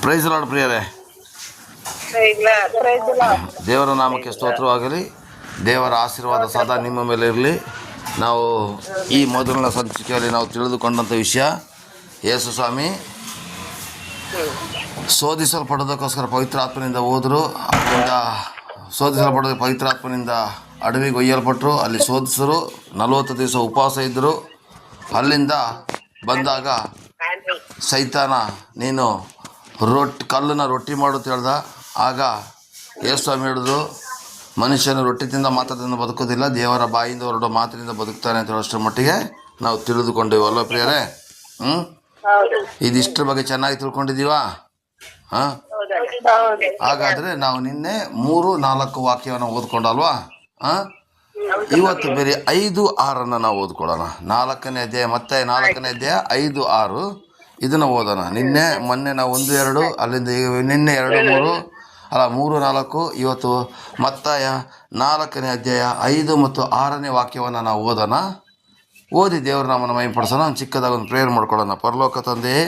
Price lord ಪ್ರಿಯರೇ, ದೇವರ ನಾಮಕ್ಕೆ ಸ್ತೋತ್ರವಾಗಲಿ. ದೇವರ ಆಶೀರ್ವಾದ ಸದಾ ನಿಮ್ಮ ಮೇಲೆ ಇರಲಿ. ನಾವು ಈ ಮೊದಲನೇ ಸಂಚಿಕೆಯಲ್ಲಿ ನಾವು ತಿಳಿದುಕೊಂಡಂಥ ವಿಷಯ, ಯೇಸು ಸ್ವಾಮಿ ಶೋಧಿಸಲ್ಪಡೋದಕ್ಕೋಸ್ಕರ ಪವಿತ್ರಾತ್ಮನಿಂದ ಹೋದರು. ಅಲ್ಲಿಂದ ಶೋಧಿಸಲ್ಪಡೋದು ಪವಿತ್ರಾತ್ಮನಿಂದ ಅಡವಿಗೆ ಒಯ್ಯಲ್ಪಟ್ಟರು. ಅಲ್ಲಿ ಶೋಧಿಸರು 40 ದಿವಸ ಉಪವಾಸ ಇದ್ದರು. ಅಲ್ಲಿಂದ ಬಂದಾಗ ಸೈತಾನ ನೀನು ಕಲ್ಲನ್ನು ರೊಟ್ಟಿ ಮಾಡುತ್ತ ಹೇಳ್ದ. ಆಗ ಯೇಸು ಸ್ವಾಮಿ ಹೇಳಿದ್ರು, ಮನುಷ್ಯನು ರೊಟ್ಟಿ ತಿಂದ ಮಾತ್ರದಿಂದ ಬದುಕೋದಿಲ್ಲ, ದೇವರ ಬಾಯಿಂದ ಹೊರಡೋ ಮಾತಿನಿಂದ ಬದುಕ್ತಾನೆ ಅಂತ ಹೇಳೋಷ್ಟರ ಮಟ್ಟಿಗೆ ನಾವು ತಿಳಿದುಕೊಂಡೇವು ಅಲ್ವ ಪ್ರಿಯರೇ? ಇದಿಷ್ಟರ ಬಗ್ಗೆ ಚೆನ್ನಾಗಿ ತಿಳ್ಕೊಂಡಿದ್ದೀವಾ? ಹಾಗಾದರೆ ನಾವು ನಿನ್ನೆ 3-4 ವಾಕ್ಯವನ್ನು ಓದ್ಕೊಂಡಲ್ವಾ? ಇವತ್ತು ಬೇರೆ 5-6 ನಾವು ಓದ್ಕೊಳ್ಳೋಣ. 4ನೇ ಅಧ್ಯಾಯ, ಮತ್ತೆ 4ನೇ ಅಧ್ಯಾಯ 5-6 ಇದನ್ನು ಓದೋಣ. ಮೊನ್ನೆ ನಾವು 1-2, ಅಲ್ಲಿಂದ ನಿನ್ನೆ 2-3, 3-4. ಇವತ್ತು ಮತ್ತಾಯ 4ನೇ ಅಧ್ಯಾಯ 5 ಮತ್ತು 6ನೇ ವಾಕ್ಯವನ್ನು ನಾವು ಓದೋಣ. ಓದಿ ದೇವರ ನಾಮನ ಮಹಿಮೆಪಡಿಸೋಣ. ಒಂದು ಚಿಕ್ಕದಾಗಿ ಒಂದು ಪ್ರೇಯರ್ ಮಾಡ್ಕೊಳ್ಳೋಣ. ಪರಲೋಕ ತಂದೆಯೇ,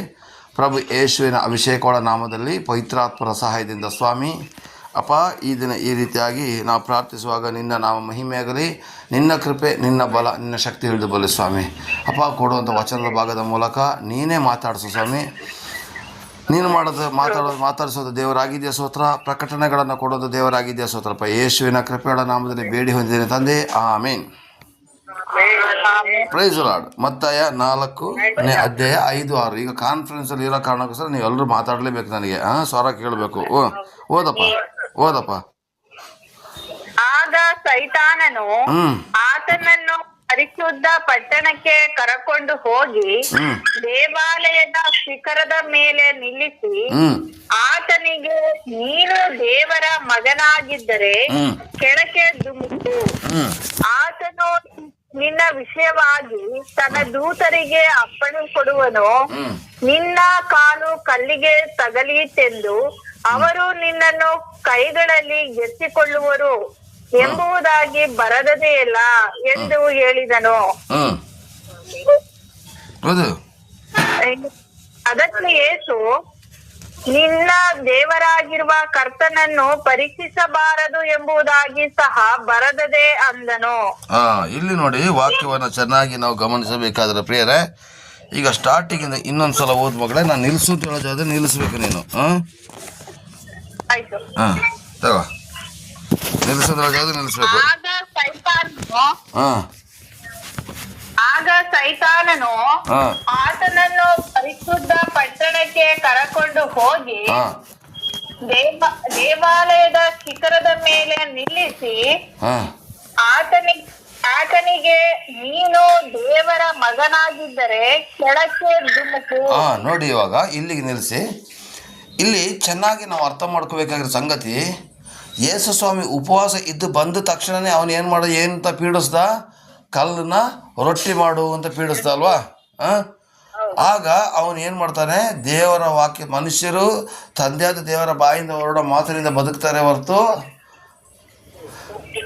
ಪ್ರಭು ಯೇಸುವಿನ ಅಭಿಷೇಕವಾದ ನಾಮದಲ್ಲಿ ಪವಿತ್ರಾತ್ಮರ ಸಹಾಯದಿಂದ ಸ್ವಾಮಿ ಅಪ್ಪ, ಈ ದಿನ ಈ ರೀತಿಯಾಗಿ ನಾವು ಪ್ರಾರ್ಥಿಸುವಾಗ ನಿನ್ನ ನಾಮ ಮಹಿಮೆಯಾಗಲಿ, ನಿನ್ನ ಕೃಪೆ, ನಿನ್ನ ಬಲ, ನಿನ್ನ ಶಕ್ತಿ ಹಿಡಿದು ಬರಲಿ ಸ್ವಾಮಿ ಅಪ್ಪ. ಕೊಡುವಂಥ ವಚನದ ಭಾಗದ ಮೂಲಕ ನೀನೇ ಮಾತಾಡಿಸು ಸ್ವಾಮಿ. ನೀನು ಮಾತಾಡಿಸೋದು ದೇವರಾಗಿದೆಯಾ ಸ್ತೋತ್ರ. ಪ್ರಕಟಣೆಗಳನ್ನು ಕೊಡೋದು ದೇವರಾಗಿದೆಯಾ ಸ್ತೋತ್ರಪ್ಪ. ಯೇಸುವಿನ ಕೃಪೆಗಳ ನಾಮದಲ್ಲಿ ಬೇಡಿ ಹೊಂದಿದ್ದೇನೆ ತಂದೆ, ಆಮೇನ್. Price lord. ಮತ್ತಾಯ 4ನೇ ಅಧ್ಯಾಯ 5-6. ಈಗ ಕಾನ್ಫರೆನ್ಸಲ್ಲಿ ಇರೋ ಕಾರಣಕ್ಕೋಸ್ಕರ ನೀವು ಎಲ್ಲರೂ ಮಾತಾಡಲೇಬೇಕು. ನನಗೆ ಸ್ವರ ಕೇಳಬೇಕು. ಓದಪ್ಪ. ಆಗ ಸೈತಾನನು ಆತನನ್ನು ಪರಿಶುದ್ಧ ಪಟ್ಟಣಕ್ಕೆ ಕರಕೊಂಡು ಹೋಗಿ ದೇವಾಲಯದ ಶಿಖರದ ಮೇಲೆ ನಿಲ್ಲಿಸಿ ಆತನಿಗೆ, ನೀನು ದೇವರ ಮಗನಾಗಿದ್ದರೆ ಕೆಳಕ್ಕೆ ಧುಮುಕು. ಆತನು ನಿನ್ನ ವಿಷಯವಾಗಿ ತನ್ನ ದೂತರಿಗೆ ಅಪ್ಪಣೆ ಕೊಡುವನು, ನಿನ್ನ ಕಾಲು ಕಲ್ಲಿಗೆ ತಗಲೀತೆಂದು ಅವರು ನಿನ್ನನ್ನು ಕೈಗಳಲ್ಲಿ ಎತ್ತಿಕೊಳ್ಳುವರು ಎಂಬುದಾಗಿ ಬರದದೆಯಲ್ಲ ಎಂದು ಹೇಳಿದನು. ಅದಕ್ಕೆ ಯೇಸು, ನಿನ್ನ ದೇವರಾಗಿರುವ ಕರ್ತನನ್ನು ಪರೀಕ್ಷಿಸಬಾರದು ಎಂಬುದಾಗಿ ಸಹ ಬರದದೆ ಅಂದನು. ಇಲ್ಲಿ ನೋಡಿ, ವಾಕ್ಯವನ್ನು ಚೆನ್ನಾಗಿ ನಾವು ಗಮನಿಸಬೇಕಾದ್ರೆ ಪ್ರಿಯರೇ, ಈಗ ಸ್ಟಾರ್ಟಿಂಗ್ ಇನ್ನೊಂದ್ಸಲ ಓದ್ ಮಗಳೇ. ನಾನು ನಿಲ್ಲಿಸು ಅಂತ ಹೇಳೋದಾದ್ರೆ ನಿಲ್ಲಿಸ್ಬೇಕು ನೀನು. ಆಯ್ತು. ತಗೋ, ನಿಲ್ಲಿಸೋದಾದ್ರೆ ನಿಲ್ಲಿಸ್ಬೇಕು. ಆಗ ಸೈತಾನನು ಆತನನ್ನು ಪರಿಶುದ್ಧ ಪಟ್ಟಣಕ್ಕೆ ಕರಕೊಂಡು ಹೋಗಿ ದೇವಾಲಯದ ಶಿಖರದ ಮೇಲೆ ನಿಲ್ಲಿಸಿ ಆತನಿಗೆ, ನೀನು ದೇವರ ಮಗನಾಗಿದ್ದರೆ ಕೆಳಕ್ಕೆ ಧುಮುಕು. ನೋಡಿ, ಇವಾಗ ಇಲ್ಲಿಗೆ ನಿಲ್ಲಿಸಿ. ಇಲ್ಲಿ ಚೆನ್ನಾಗಿ ನಾವು ಅರ್ಥ ಮಾಡ್ಕೋಬೇಕಾಗಿರೋ ಸಂಗತಿ, ಯೇಸು ಸ್ವಾಮಿ ಉಪವಾಸ ಇದ್ದು ಬಂದ ತಕ್ಷಣವೇ ಅವನು ಏನು ಮಾಡೋದು, ಏನಂತ ಪೀಡಿಸ್ದ? ಕಲ್ಲನ್ನ ರೊಟ್ಟಿ ಮಾಡು ಅಂತ ಪೀಡಿಸ್ದ ಅಲ್ವಾ? ಆಗ ಅವನು ಏನು ಮಾಡ್ತಾನೆ? ದೇವರ ವಾಕ್ಯ, ಮನುಷ್ಯರು ತಂದೆಯಾದ ದೇವರ ಬಾಯಿಂದ ಹೊರಡೋ ಮಾತಿನಿಂದ ಬದುಕ್ತಾರೆ ಹೊರತು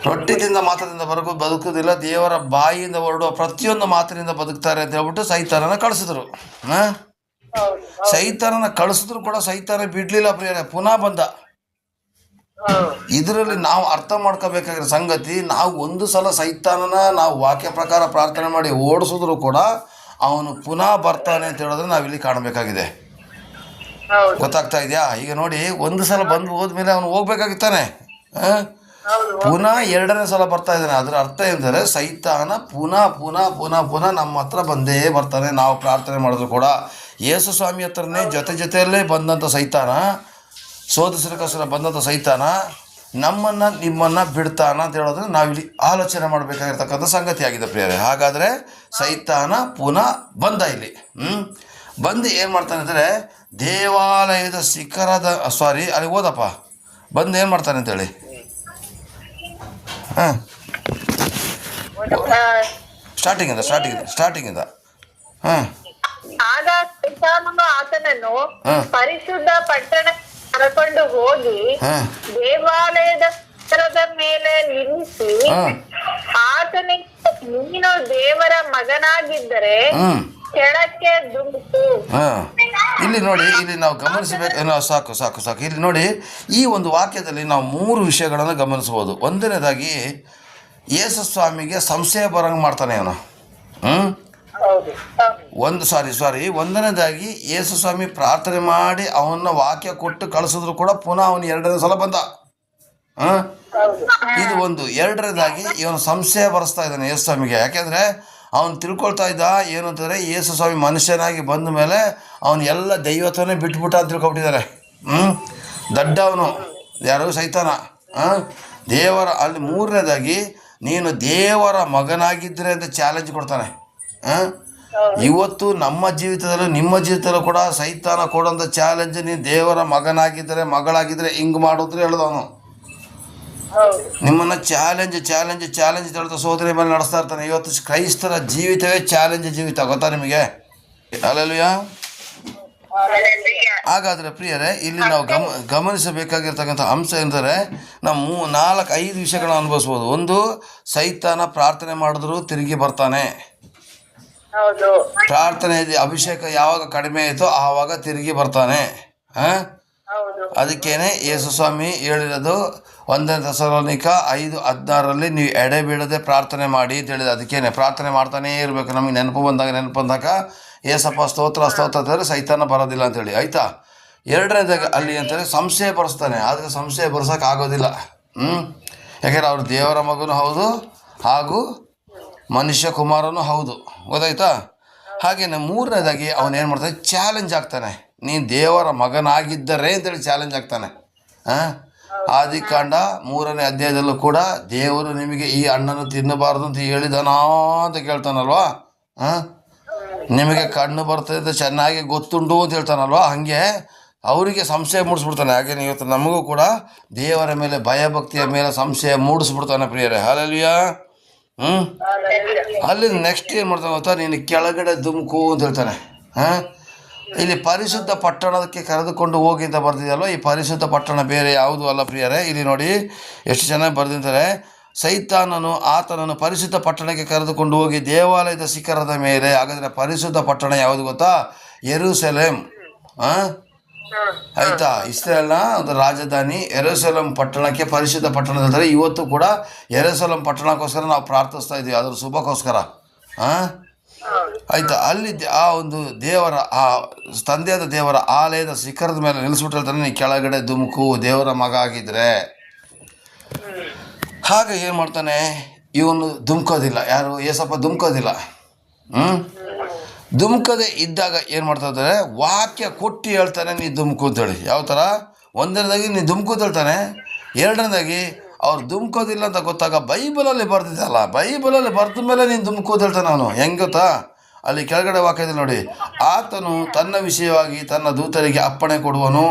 ರೊಟ್ಟಿ ತಿಂದ ಮಾತ್ರದಿಂದ ಬದುಕೋದಿಲ್ಲ, ದೇವರ ಬಾಯಿಯಿಂದ ಹೊರಡುವ ಪ್ರತಿಯೊಂದು ಮಾತಿನಿಂದ ಬದುಕ್ತಾರೆ ಅಂತ ಹೇಳ್ಬಿಟ್ಟು ಸೈತಾನನ ಕಳಿಸಿದ್ರು. ಸೈತಾನನ ಕಳಿಸಿದ್ರು ಕೂಡ ಸೈತಾನ ಬಿಡ್ಲಿಲ್ಲ ಪ್ರಿಯರೇ, ಪುನಃ ಬಂದ. ಇದರಲ್ಲಿ ನಾವು ಅರ್ಥ ಮಾಡ್ಕೋಬೇಕಾಗಿರೋ ಸಂಗತಿ, ನಾವು ಒಂದು ಸಲ ಸೈತಾನನ ನಾವು ವಾಕ್ಯ ಪ್ರಕಾರ ಪ್ರಾರ್ಥನೆ ಮಾಡಿ ಓಡಿಸಿದ್ರು ಕೂಡ ಅವನು ಪುನಃ ಬರ್ತಾನೆ ಅಂತ ಹೇಳಿದ್ರೆ ನಾವಿಲ್ಲಿ ಕಾಣಬೇಕಾಗಿದೆ. ಗೊತ್ತಾಗ್ತಾ ಇದೆಯಾ? ಈಗ ನೋಡಿ, ಒಂದು ಸಲ ಬಂದು ಹೋದ್ಮೇಲೆ ಅವನು ಹೋಗ್ಬೇಕಾಗಿತ್ತಾನೆ. ಪುನಃ 2ನೇ ಸಲ ಬರ್ತಾ ಇದ್ದಾನೆ. ಅದರ ಅರ್ಥ ಎಂದರೆ ಸೈತಾನ ಪುನಃ ನಮ್ಮ ಹತ್ರ ಬಂದೇ ಬರ್ತಾನೆ. ನಾವು ಪ್ರಾರ್ಥನೆ ಮಾಡಿದ್ರು ಕೂಡ ಯೇಸು ಸ್ವಾಮಿ ಹತ್ರನೇ ಜೊತೆಯಲ್ಲೇ ಬಂದಂಥ ಸೈತಾನ, ಶೋಧಿಸಲಿಕ್ಕೋಸ್ಕರ ಬಂದಂಥ ಸೈತಾನ ನಿಮ್ಮನ್ನು ಬಿಡ್ತಾನ ಅಂತ ಹೇಳೋದ್ರೆ ನಾವಿಲ್ಲಿ ಆಲೋಚನೆ ಮಾಡಬೇಕಾಗಿರ್ತಕ್ಕಂಥ ಸಂಗತಿ ಆಗಿದೆ ಪ್ರಿಯರೇ. ಹಾಗಾದರೆ ಸೈತಾನ ಪುನಃ ಬಂದ. ಇಲ್ಲಿ ಬಂದು ಏನು ಮಾಡ್ತಾನೆ ಅಂದರೆ, ದೇವಾಲಯದ ಶಿಖರದ ಅಲ್ಲಿ ಓದಪ್ಪ. ಬಂದು ಏನು ಮಾಡ್ತಾನೆ ಅಂತೇಳಿ ಸ್ಟಾರ್ಟಿಂಗಿಂದ ಆಗ ಸೈತಾನನು ಆತನನ್ನು ಪರಿಶುದ್ಧ ಪಟ್ಟಣ ಕರಕೊಂಡು ಹೋಗಿ ದೇವಾಲಯದ ಶಿಖರದ ಮೇಲೆ ನಿಲ್ಲಿಸಿ ಆತನಿಗೆ, ನೀನು ದೇವರ ಮಗನಾಗಿದ್ದರೆ ಕೆಳಕ್ಕೆ ದುಂಕು. ಹಾಂ, ಇಲ್ಲಿ ನೋಡಿ, ಇಲ್ಲಿ ನಾವು ಗಮನಿಸಬೇಕು. ಸಾಕು ಸಾಕು ಸಾಕು. ಇಲ್ಲಿ ನೋಡಿ, ಈ ಒಂದು ವಾಕ್ಯದಲ್ಲಿ ನಾವು 3 ವಿಷಯಗಳನ್ನು ಗಮನಿಸ್ಬೋದು. ಒಂದನೇದಾಗಿ ಯೇಸು ಸ್ವಾಮಿಗೆ ಸಂಶಯ ಬರಂಗೆ ಮಾಡ್ತಾನೆ ಅವನು. ಒಂದನೇದಾಗಿ ಯೇಸು ಸ್ವಾಮಿ ಪ್ರಾರ್ಥನೆ ಮಾಡಿ ಅವನ್ನ ವಾಕ್ಯ ಕೊಟ್ಟು ಕಳಿಸಿದ್ರು ಕೂಡ ಪುನಃ ಅವನು 2ನೇ ಸಲ ಬಂದ. ಇದು ಒಂದು. 2ನೇದಾಗಿ ಇವನು ಸಂಶಯ ಬರೆಸ್ತಾ ಇದ್ದಾನೆ ಯೇಸು ಸ್ವಾಮಿಗೆ. ಯಾಕೆಂದರೆ ಅವನು ತಿಳ್ಕೊಳ್ತಾ ಇದ್ದ ಏನು ಅಂತಂದರೆ, ಯೇಸು ಸ್ವಾಮಿ ಮನುಷ್ಯನಾಗಿ ಬಂದ ಮೇಲೆ ಅವನು ಎಲ್ಲ ದೈವತ್ವನೇ ಬಿಟ್ಬಿಟ್ಟ ಅಂತ ತಿಳ್ಕೊಬಿಟ್ಟಿದ್ದಾರೆ. ದಡ್ಡ ಅವನು, ಯಾರು? ಸೈತಾನ. ದೇವರ ಅಲ್ಲಿ 3ನೇದಾಗಿ ನೀನು ದೇವರ ಮಗನಾಗಿದ್ದರೆ ಅಂತ ಚಾಲೆಂಜ್ ಕೊಡ್ತಾನೆ. ಇವತ್ತು ನಮ್ಮ ಜೀವಿತದಲ್ಲೂ ನಿಮ್ಮ ಜೀವಿತದಲ್ಲೂ ಕೂಡ ಸೈತಾನ ಕೊಡೋಂಥ ಚಾಲೆಂಜ್, ನೀನು ದೇವರ ಮಗನಾಗಿದ್ದರೆ ಮಗಳಾಗಿದ್ದರೆ ಹಿಂಗೆ ಮಾಡೋದ್ರೆ ಹೇಳಿದವನು. ನಿಮ್ಮನ್ನು ಚಾಲೆಂಜ್ ಹೇಳ್ತಾ ಸೋದರಿ ಮೇಲೆ ನಡೆಸ್ತಾ ಇರ್ತಾನೆ. ಇವತ್ತು ಕ್ರೈಸ್ತರ ಜೀವಿತವೇ ಚಾಲೆಂಜ್ ಜೀವಿತ, ಗೊತ್ತಾ ನಿಮಗೆ? ಹಲ್ಲೆಲೂಯಾ. ಹಾಗಾದರೆ ಪ್ರಿಯರೇ, ಇಲ್ಲಿ ನಾವು ಗಮನಿಸಬೇಕಾಗಿರ್ತಕ್ಕಂಥ ಅಂಶ ಎಂದರೆ ನಾವು 4-5 ವಿಷಯಗಳನ್ನು ಅನುಭವಿಸ್ಬೋದು. ಒಂದು, ಸೈತಾನ ಪ್ರಾರ್ಥನೆ ಮಾಡಿದ್ರು ತಿರುಗಿ ಬರ್ತಾನೆ. ಪ್ರಾರ್ಥನೆ ಅಭಿಷೇಕ ಯಾವಾಗ ಕಡಿಮೆ ಆಯಿತೋ ಆವಾಗ ತಿರುಗಿ ಬರ್ತಾನೆ. ಅದಕ್ಕೇನೆ ಯೇಸು ಸ್ವಾಮಿ ಹೇಳಿರೋದು 1 ಥೆಸಲೋನಿಕ 5:16 ನೀವು ಎಡೆ ಬೀಳದೆ ಪ್ರಾರ್ಥನೆ ಮಾಡಿ ಅಂತ ಹೇಳಿದೆ. ಅದಕ್ಕೇನೆ ಪ್ರಾರ್ಥನೆ ಮಾಡ್ತಾನೇ ಇರಬೇಕು. ನಮಗೆ ನೆನಪು ಬಂದಾಗ ಏಸಪ್ಪ ಸ್ತೋತ್ರ ಅಂತಂದರೆ ಸೈತಾನ ಬರೋದಿಲ್ಲ ಅಂತೇಳಿ, ಆಯಿತಾ? 2ನೇದಾಗಿ ಅಲ್ಲಿ ಅಂತಾರೆ ಸಂಶಯ ಬರೆಸ್ತಾನೆ. ಆದರೆ ಸಂಶಯ ಬರ್ಸೋಕೆ ಆಗೋದಿಲ್ಲ. ಯಾಕೆಂದರೆ ಅವ್ರು ದೇವರ ಮಗನೂ ಹೌದು ಹಾಗೂ ಮನುಷ್ಯ ಕುಮಾರನೂ ಹೌದು, ಗೊತ್ತಾಯ್ತಾ? ಹಾಗೆಯೇ 3ನೇದಾಗಿ ಅವನೇನು ಮಾಡ್ತಾನೆ, ಚಾಲೆಂಜ್ ಆಗ್ತಾನೆ. ನೀನು ದೇವರ ಮಗನಾಗಿದ್ದರೆ ಅಂತೇಳಿ ಚಾಲೆಂಜ್ ಆಗ್ತಾನೆ. ಆದಿಕಾಂಡ 3ನೇ ಅಧ್ಯಾಯದಲ್ಲೂ ಕೂಡ ದೇವರು ನಿಮಗೆ ಈ ಹಣ್ಣನ್ನು ತಿನ್ನಬಾರ್ದು ಅಂತ ಹೇಳಿದನಾ ಅಂತ ಕೇಳ್ತಾನಲ್ವಾ? ನಿಮಗೆ ಕಣ್ಣು ಬರ್ತದೆ ಚೆನ್ನಾಗಿ ಗೊತ್ತುಂಟು ಅಂತ ಹೇಳ್ತಾನಲ್ವಾ? ಹಾಗೆ ಅವರಿಗೆ ಸಂಶಯ ಮೂಡಿಸ್ಬಿಡ್ತಾನೆ. ಹಾಗೆ ಇವತ್ತು ನಮಗೂ ಕೂಡ ದೇವರ ಮೇಲೆ ಭಯಭಕ್ತಿಯ ಮೇಲೆ ಸಂಶಯ ಮೂಡಿಸ್ಬಿಡ್ತಾನೆ ಪ್ರಿಯರೇ. ಹಲ್ಲೆಲೂಯಾ. ಅಲ್ಲಿ ನೆಕ್ಸ್ಟ್ ಏನು ಮಾಡ್ತಾನೆ ಗೊತ್ತಾ, ನೀನು ಕೆಳಗಡೆ ಧುಮುಕು ಅಂತ ಹೇಳ್ತಾನೆ. ಇಲ್ಲಿ ಪರಿಶುದ್ಧ ಪಟ್ಟಣಕ್ಕೆ ಕರೆದುಕೊಂಡು ಹೋಗಿ ಅಂತ ಬರ್ತಿದೆಯಲ್ವ, ಈ ಪರಿಶುದ್ಧ ಪಟ್ಟಣ ಬೇರೆ ಯಾವುದೂ ಅಲ್ಲ ಪ್ರಿಯರೇ. ಇಲ್ಲಿ ನೋಡಿ ಎಷ್ಟು ಚೆನ್ನಾಗಿ ಬರೆದಿದ್ದಾರೆ. ಸೈತಾನನು ಆತನನ್ನು ಪರಿಶುದ್ಧ ಪಟ್ಟಣಕ್ಕೆ ಕರೆದುಕೊಂಡು ಹೋಗಿ ದೇವಾಲಯದ ಶಿಖರದ ಮೇಲೆ. ಹಾಗಾದರೆ ಪರಿಶುದ್ಧ ಪಟ್ಟಣ ಯಾವುದು ಗೊತ್ತಾ? ಯೆರೂಸಲೇಮ್. ಆಯಿತಾ? ಇಸ್ರೇಲ್ನ ಒಂದು ರಾಜಧಾನಿ ಯೆರೂಸಲೇಮ್ ಪಟ್ಟಣಕ್ಕೆ ಪರಿಶುದ್ಧ ಪಟ್ಟಣ ಹೇಳ್ತಾರೆ. ಇವತ್ತು ಕೂಡ ಯೆರೂಸಲೇಮ್ ಪಟ್ಟಣಕ್ಕೋಸ್ಕರ ನಾವು ಪ್ರಾರ್ಥಿಸ್ತಾ ಇದ್ದೀವಿ, ಅದರ ಶುಭಕ್ಕೋಸ್ಕರ. ಆಯಿತಾ? ಅಲ್ಲಿ ಆ ಒಂದು ದೇವರ ಆ ತಂದೆಯಾದ ದೇವರ ಆಲಯದ ಶಿಖರದ ಮೇಲೆ ನಿಲ್ಲಿಸ್ಬಿಟ್ಟು ಹೇಳ್ತಾನೆ, ನೀ ಕೆಳಗಡೆ ಧುಮುಕು ದೇವರ ಮಗ ಆಗಿದ್ರೆ. ಹಾಗೆ ಏನು ಮಾಡ್ತಾನೆ ಇವನು? ಧುಮುಕೋದಿಲ್ಲ. ಯಾರು? ಏಸಪ್ಪ ಧುಮುಕೋದಿಲ್ಲ. ಧುಮುಕದೆ ಇದ್ದಾಗ ಏನು ಮಾಡ್ತಾ ಇದ್ದಾರೆ, ವಾಕ್ಯ ಕೊಟ್ಟು ಹೇಳ್ತಾನೆ ನೀ ಧುಮುಕು ಅಂತೇಳಿ. ಯಾವ ಥರ? 1ನೇದಾಗಿ ನೀ ಧುಮುಕು ಹೇಳ್ತಾನೆ. 2ನೇದಾಗಿ ಅವ್ರು ಧುಮುಕೋದಿಲ್ಲ ಅಂತ ಗೊತ್ತಾಗ ಬೈಬಲಲ್ಲಿ ಬರ್ತಿದ್ದಲ್ಲ, ಬೈಬಲಲ್ಲಿ ಬರೆದ ಮೇಲೆ ನೀನು ಧುಮುಕೋದು ಹೇಳ್ತಾನೆ ಅವನು. ಹೆಂಗೆ ಗೊತ್ತಾ? ಅಲ್ಲಿ ಕೆಳಗಡೆ ವಾಕ್ಯದಲ್ಲಿ ನೋಡಿ, ಆತನು ತನ್ನ ವಿಷಯವಾಗಿ ತನ್ನ ದೂತರಿಗೆ ಅಪ್ಪಣೆ ಕೊಡುವನು,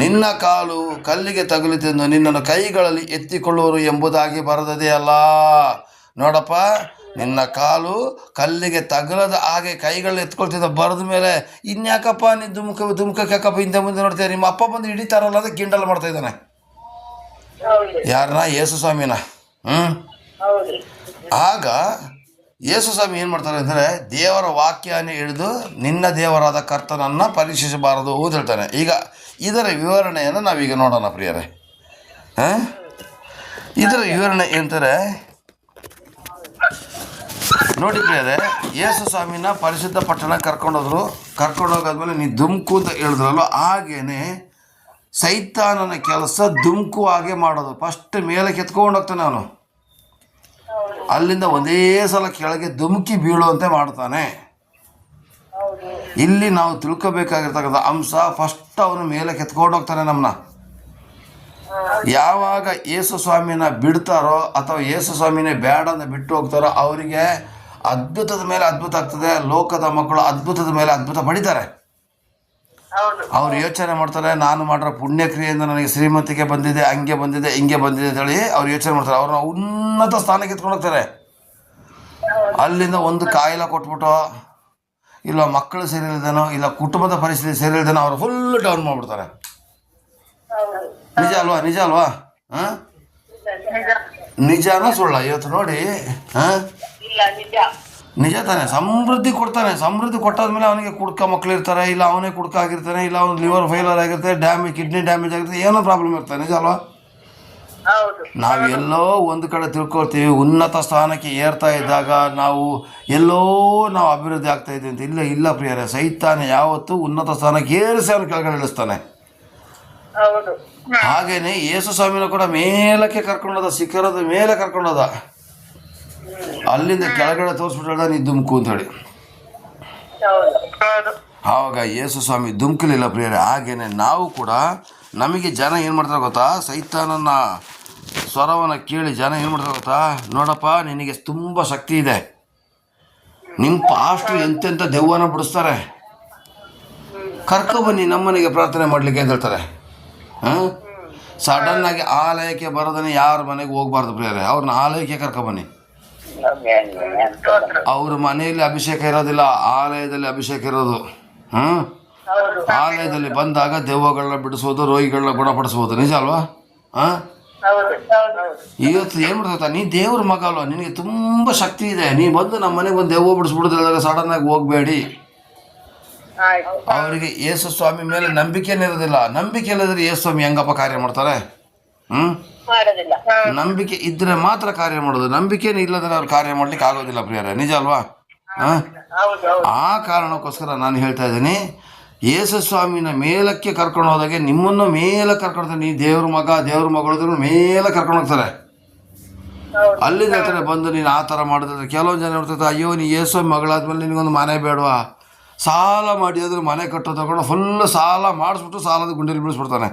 ನಿನ್ನ ಕಾಲು ಕಲ್ಲಿಗೆ ತಗುಲಿತೆಂದು ನಿನ್ನನ್ನು ಕೈಗಳಲ್ಲಿ ಎತ್ತಿಕೊಳ್ಳುವರು ಎಂಬುದಾಗಿ ಬರೆದದೇ ಅಲ್ಲ. ನೋಡಪ್ಪ, ನಿನ್ನ ಕಾಲು ಕಲ್ಲಿಗೆ ತಗಲದ ಹಾಗೆ ಕೈಗಳನ್ನ ಎತ್ಕೊಳ್ತಿದ್ದ ಬರೆದ ಮೇಲೆ ಇನ್ಯಾಕಪ್ಪ ನೀನು ಧುಮುಕಕ್ಕೆ ಯಾಕಪ್ಪ ಹಿಂದೆ ಮುಂದೆ ನೋಡ್ತೀಯ? ನಿಮ್ಮ ಅಪ್ಪ ಬಂದು ಹಿಡಿತಾರಲ್ಲ ಅಂತ ಕಿಂಡಲ್ ಮಾಡ್ತಾ ಇದ್ದಾನೆ. ಯಾರನ್ನ? ಯೇಸು ಸ್ವಾಮಿನ. ಆಗ ಯೇಸು ಸ್ವಾಮಿ ಏನು ಮಾಡ್ತಾರೆ ಅಂದರೆ, ದೇವರ ವಾಕ್ಯನೇ ಹಿಡಿದು ನಿನ್ನ ದೇವರಾದ ಕರ್ತನನ್ನು ಪರೀಕ್ಷಿಸಬಾರದು ಅಂತ ಹೇಳ್ತಾನೆ. ಈಗ ಇದರ ವಿವರಣೆಯನ್ನು ನಾವೀಗ ನೋಡೋಣ ಪ್ರಿಯರೇ. ಇದರ ವಿವರಣೆ ಏನಂತಾರೆ ನೋಡಿ ಪ್ರಿಯರೇ. ಯೇಸು ಸ್ವಾಮಿನ ಪರಿಶುದ್ಧ ಪಟ್ಟಣ ಕರ್ಕೊಂಡೋಗಾದ್ಮೇಲೆ ನೀ ಧುಮುಕು ಅಂತ ಹೇಳಿದ್ರಲ್ಲ, ಹಾಗೇನೆ ಸೈತಾನನ ಕೆಲಸ ಧುಮುಕು ಹಾಗೆ ಮಾಡೋದು. ಫಸ್ಟ್ ಮೇಲೆ ಕೆತ್ಕೊಂಡು ಹೋಗ್ತಾನೆ ಅವನು, ಅಲ್ಲಿಂದ ಒಂದೇ ಸಲ ಕೆಳಗೆ ಧುಮುಕಿ ಬೀಳುವಂತೆ ಮಾಡ್ತಾನೆ. ಇಲ್ಲಿ ನಾವು ತಿಳ್ಕೊಬೇಕಾಗಿರ್ತಕ್ಕಂಥ ಅಂಶ, ಫಸ್ಟ್ ಅವನು ಮೇಲೆ ಕೆತ್ಕೊಂಡು ಹೋಗ್ತಾನೆ ನಮ್ಮನ್ನ. ಯಾವಾಗ ಯೇಸು ಸ್ವಾಮಿನ ಬಿಡ್ತಾರೋ ಅಥವಾ ಯೇಸು ಸ್ವಾಮಿನೇ ಬೇಡ ಅಂತ ಬಿಟ್ಟು ಹೋಗ್ತಾರೋ ಅವರಿಗೆ ಅದ್ಭುತದ ಮೇಲೆ ಅದ್ಭುತ ಆಗ್ತದೆ. ಲೋಕದ ಮಕ್ಕಳು ಅದ್ಭುತದ ಮೇಲೆ ಅದ್ಭುತ ಪಡಿತಾರೆ. ಅವ್ರು ಯೋಚನೆ ಮಾಡ್ತಾರೆ, ನಾನು ಮಾಡಿರೋ ಪುಣ್ಯಕ್ರಿಯೆಯಿಂದ ನನಗೆ ಶ್ರೀಮಂತಿಕೆ ಬಂದಿದೆ, ಹಂಗೆ ಬಂದಿದೆ, ಹಿಂಗೆ ಬಂದಿದೆ ಅಂತೇಳಿ ಅವ್ರು ಯೋಚನೆ ಮಾಡ್ತಾರೆ. ಅವ್ರನ್ನ ಉನ್ನತ ಸ್ಥಾನಕ್ಕೆ ಎತ್ಕೊಂಡು ಹೋಗ್ತಾರೆ. ಅಲ್ಲಿಂದ ಒಂದು ಕಾಯಿಲೆ ಕೊಟ್ಬಿಟ್ಟು, ಇಲ್ಲ ಮಕ್ಕಳು ಸೇರಿಲ್ದೇನೋ, ಇಲ್ಲ ಕುಟುಂಬದ ಪರಿಸ್ಥಿತಿ ಸೇರಿಲ್ದೇನೋ ಅವ್ರು ಫುಲ್ ಡೌನ್ ಮಾಡಿಬಿಡ್ತಾರೆ. ನಿಜ ಅಲ್ವಾ? ನಿಜಾನ ಸುಳ್ಳ? ಇವತ್ತು ನೋಡಿ, ನಿಜ ತಾನೆ, ಸಮೃದ್ಧಿ ಕೊಡ್ತಾನೆ. ಸಮೃದ್ಧಿ ಕೊಟ್ಟಾದ್ಮೇಲೆ ಅವನಿಗೆ ಕುಡ್ಕ ಮಕ್ಳು ಇರ್ತಾರೆ, ಇಲ್ಲ ಅವನೇ ಕುಡ್ಕ ಆಗಿರ್ತಾನೆ, ಇಲ್ಲ ಅವ್ನು ಲಿವರ್ ಫೇಲರ್ ಆಗಿರ್ತಾರೆ, ಕಿಡ್ನಿ ಡ್ಯಾಮೇಜ್ ಆಗಿರ್ತಾರೆ, ಏನೋ ಪ್ರಾಬ್ಲಮ್ ಇರ್ತಾನೆ. ನಿಜ ಅಲ್ವಾ? ನಾವು ಎಲ್ಲೋ ಒಂದು ಕಡೆ ತಿಳ್ಕೊಳ್ತೀವಿ, ಉನ್ನತ ಸ್ಥಾನಕ್ಕೆ ಏರ್ತಾ ಇದ್ದಾಗ ನಾವು ಎಲ್ಲೋ ನಾವು ಅಭಿವೃದ್ಧಿ ಆಗ್ತಾ ಇದ್ದೀವಿ ಅಂತ. ಇಲ್ಲ ಇಲ್ಲ ಪ್ರಿಯರೇ, ಸೈತಾನ ಯಾವತ್ತೂ ಉನ್ನತ ಸ್ಥಾನಕ್ಕೆ ಏರಿಸಿ ಅವನು ಕೆಳಗಡೆ ಇಳಿಸ್ತಾನೆ. ಹಾಗೇನೆ ಯೇಸು ಸ್ವಾಮಿನ ಕೂಡ ಮೇಲಕ್ಕೆ ಕರ್ಕೊಂಡೋದ, ಶಿಖರದ ಮೇಲೆ ಕರ್ಕೊಂಡೋದ, ಅಲ್ಲಿಂದ ಕೆಳಗಡೆ ತೋರಿಸ್ಬಿಟ್ಟ ನೀ ದುಮ್ಕು ಅಂತ ಹೇಳಿ. ಆವಾಗ ಯೇಸು ಸ್ವಾಮಿ ದುಮ್ಕಲಿಲ್ಲ ಪ್ರಿಯರೇ. ಹಾಗೇನೆ ನಾವು ಕೂಡ, ನಮಗೆ ಜನ ಏನು ಮಾಡ್ತಾರೆ ಗೊತ್ತಾ, ಸೈತಾನನ ಸ್ವರವನ್ನು ಕೇಳಿ ಜನ ಏನು ಮಾಡ್ತಾರೆ ಗೊತ್ತಾ, ನೋಡಪ್ಪ ನಿನಗೆ ತುಂಬ ಶಕ್ತಿ ಇದೆ, ನಿಮ್ಮ ಪಾಸ್ಟ್ರು ಎಂತೆಂಥ ದೆವ್ವನ ಬಿಡಿಸ್ತಾರೆ, ಕರ್ಕೊಬನ್ನಿ ನಮ್ಮನೆಗೆ ಪ್ರಾರ್ಥನೆ ಮಾಡಲಿಕ್ಕೆ ಅಂತ ಹೇಳ್ತಾರೆ. ಸಡನ್ನಾಗಿ ಆಲಯಕ್ಕೆ ಬರೋದನ್ನೇ ಯಾರ ಮನೆಗೆ ಹೋಗ್ಬಾರ್ದು ಪ್ರಿಯರೇ, ಅವ್ರನ್ನ ಆಲಯಕ್ಕೆ ಕರ್ಕೊಬನ್ನಿ. ಅವ್ರ ಮನೆಯಲ್ಲಿ ಅಭಿಷೇಕ ಇರೋದಿಲ್ಲ, ಆಲಯದಲ್ಲಿ ಅಭಿಷೇಕ ಇರೋದು. ಆಲಯದಲ್ಲಿ ಬಂದಾಗ ದೆವ್ವಗಳನ್ನ ಬಿಡಿಸೋದು, ರೋಗಿಗಳನ್ನ ಗುಣಪಡಿಸ್ಬೋದು. ನಿಜ ಅಲ್ವಾ? ಇವತ್ತು ಏನು ಮಾಡ್ತಾ, ನೀ ದೇವ್ರ ಮಗ ಅಲ್ವಾ, ನಿನಗೆ ತುಂಬ ಶಕ್ತಿ ಇದೆ, ನೀ ಬಂದು ನಮ್ಮ ಮನೆಗೆ ಬಂದು ದೆವ್ವ ಬಿಡಿಸ್ಬಿಡೋದು ಹೇಳಿದಾಗ ಸಡನ್ನಾಗಿ ಹೋಗಬೇಡಿ. ಅವರಿಗೆ ಯೇಸು ಸ್ವಾಮಿ ಮೇಲೆ ನಂಬಿಕೆನೇ ಇರೋದಿಲ್ಲ. ನಂಬಿಕೆ ಇಲ್ಲದ್ರೆ ಯೇಸು ಸ್ವಾಮಿ ಹೆಂಗಪ್ಪ ಕಾರ್ಯ ಮಾಡ್ತಾರೆ? ನಂಬಿಕೆ ಇದ್ರೆ ಮಾತ್ರ ಕಾರ್ಯ ಮಾಡೋದು, ನಂಬಿಕೆನೇ ಇಲ್ಲದ್ರೆ ಅವ್ರು ಕಾರ್ಯ ಮಾಡ್ಲಿಕ್ಕೆ ಆಗೋದಿಲ್ಲ ಪ್ರಿಯರೇ. ನಿಜ ಅಲ್ವಾ? ಆ ಕಾರಣಕ್ಕೋಸ್ಕರ ನಾನು ಹೇಳ್ತಾ ಇದ್ದೀನಿ, ಯೇಸು ಸ್ವಾಮಿನ ಮೇಲಕ್ಕೆ ಕರ್ಕೊಂಡು ಹೋದಾಗೆ ನಿಮ್ಮನ್ನು ಮೇಲೆ ಕರ್ಕೊಂಡು, ನೀ ದೇವ್ರ ಮಗ ದೇವ್ರ ಮಗಳು ಮೇಲೆ ಕರ್ಕೊಂಡು ಹೋಗ್ತಾರೆ. ಅಲ್ಲಿಂದ ಹೇಳ್ತಾರೆ ಬಂದು ನೀನು ಆ ಥರ ಮಾಡಿದ್ರೆ. ಕೆಲವೊಂದು ಜನ ಹೇಳ್ತಾರೆ, ಅಯ್ಯೋ ನೀ ಯೇಸು ಸ್ವಾಮಿ ಮಗಳಾದ್ಮೇಲೆ ನಿನಗೊಂದು ಮನೆ ಬೇಡವಾ, ಸಾಲ ಮಾಡಿ ಅದ್ರ ಮನೆ ಕಟ್ಟೋ ತಗೊಂಡು ಫುಲ್ ಸಾಲ ಮಾಡಿಸ್ಬಿಟ್ಟು ಸಾಲದ ಗುಂಡಿಯಲ್ಲಿ ಬಿಡಿಸ್ಬಿಡ್ತಾನೆ.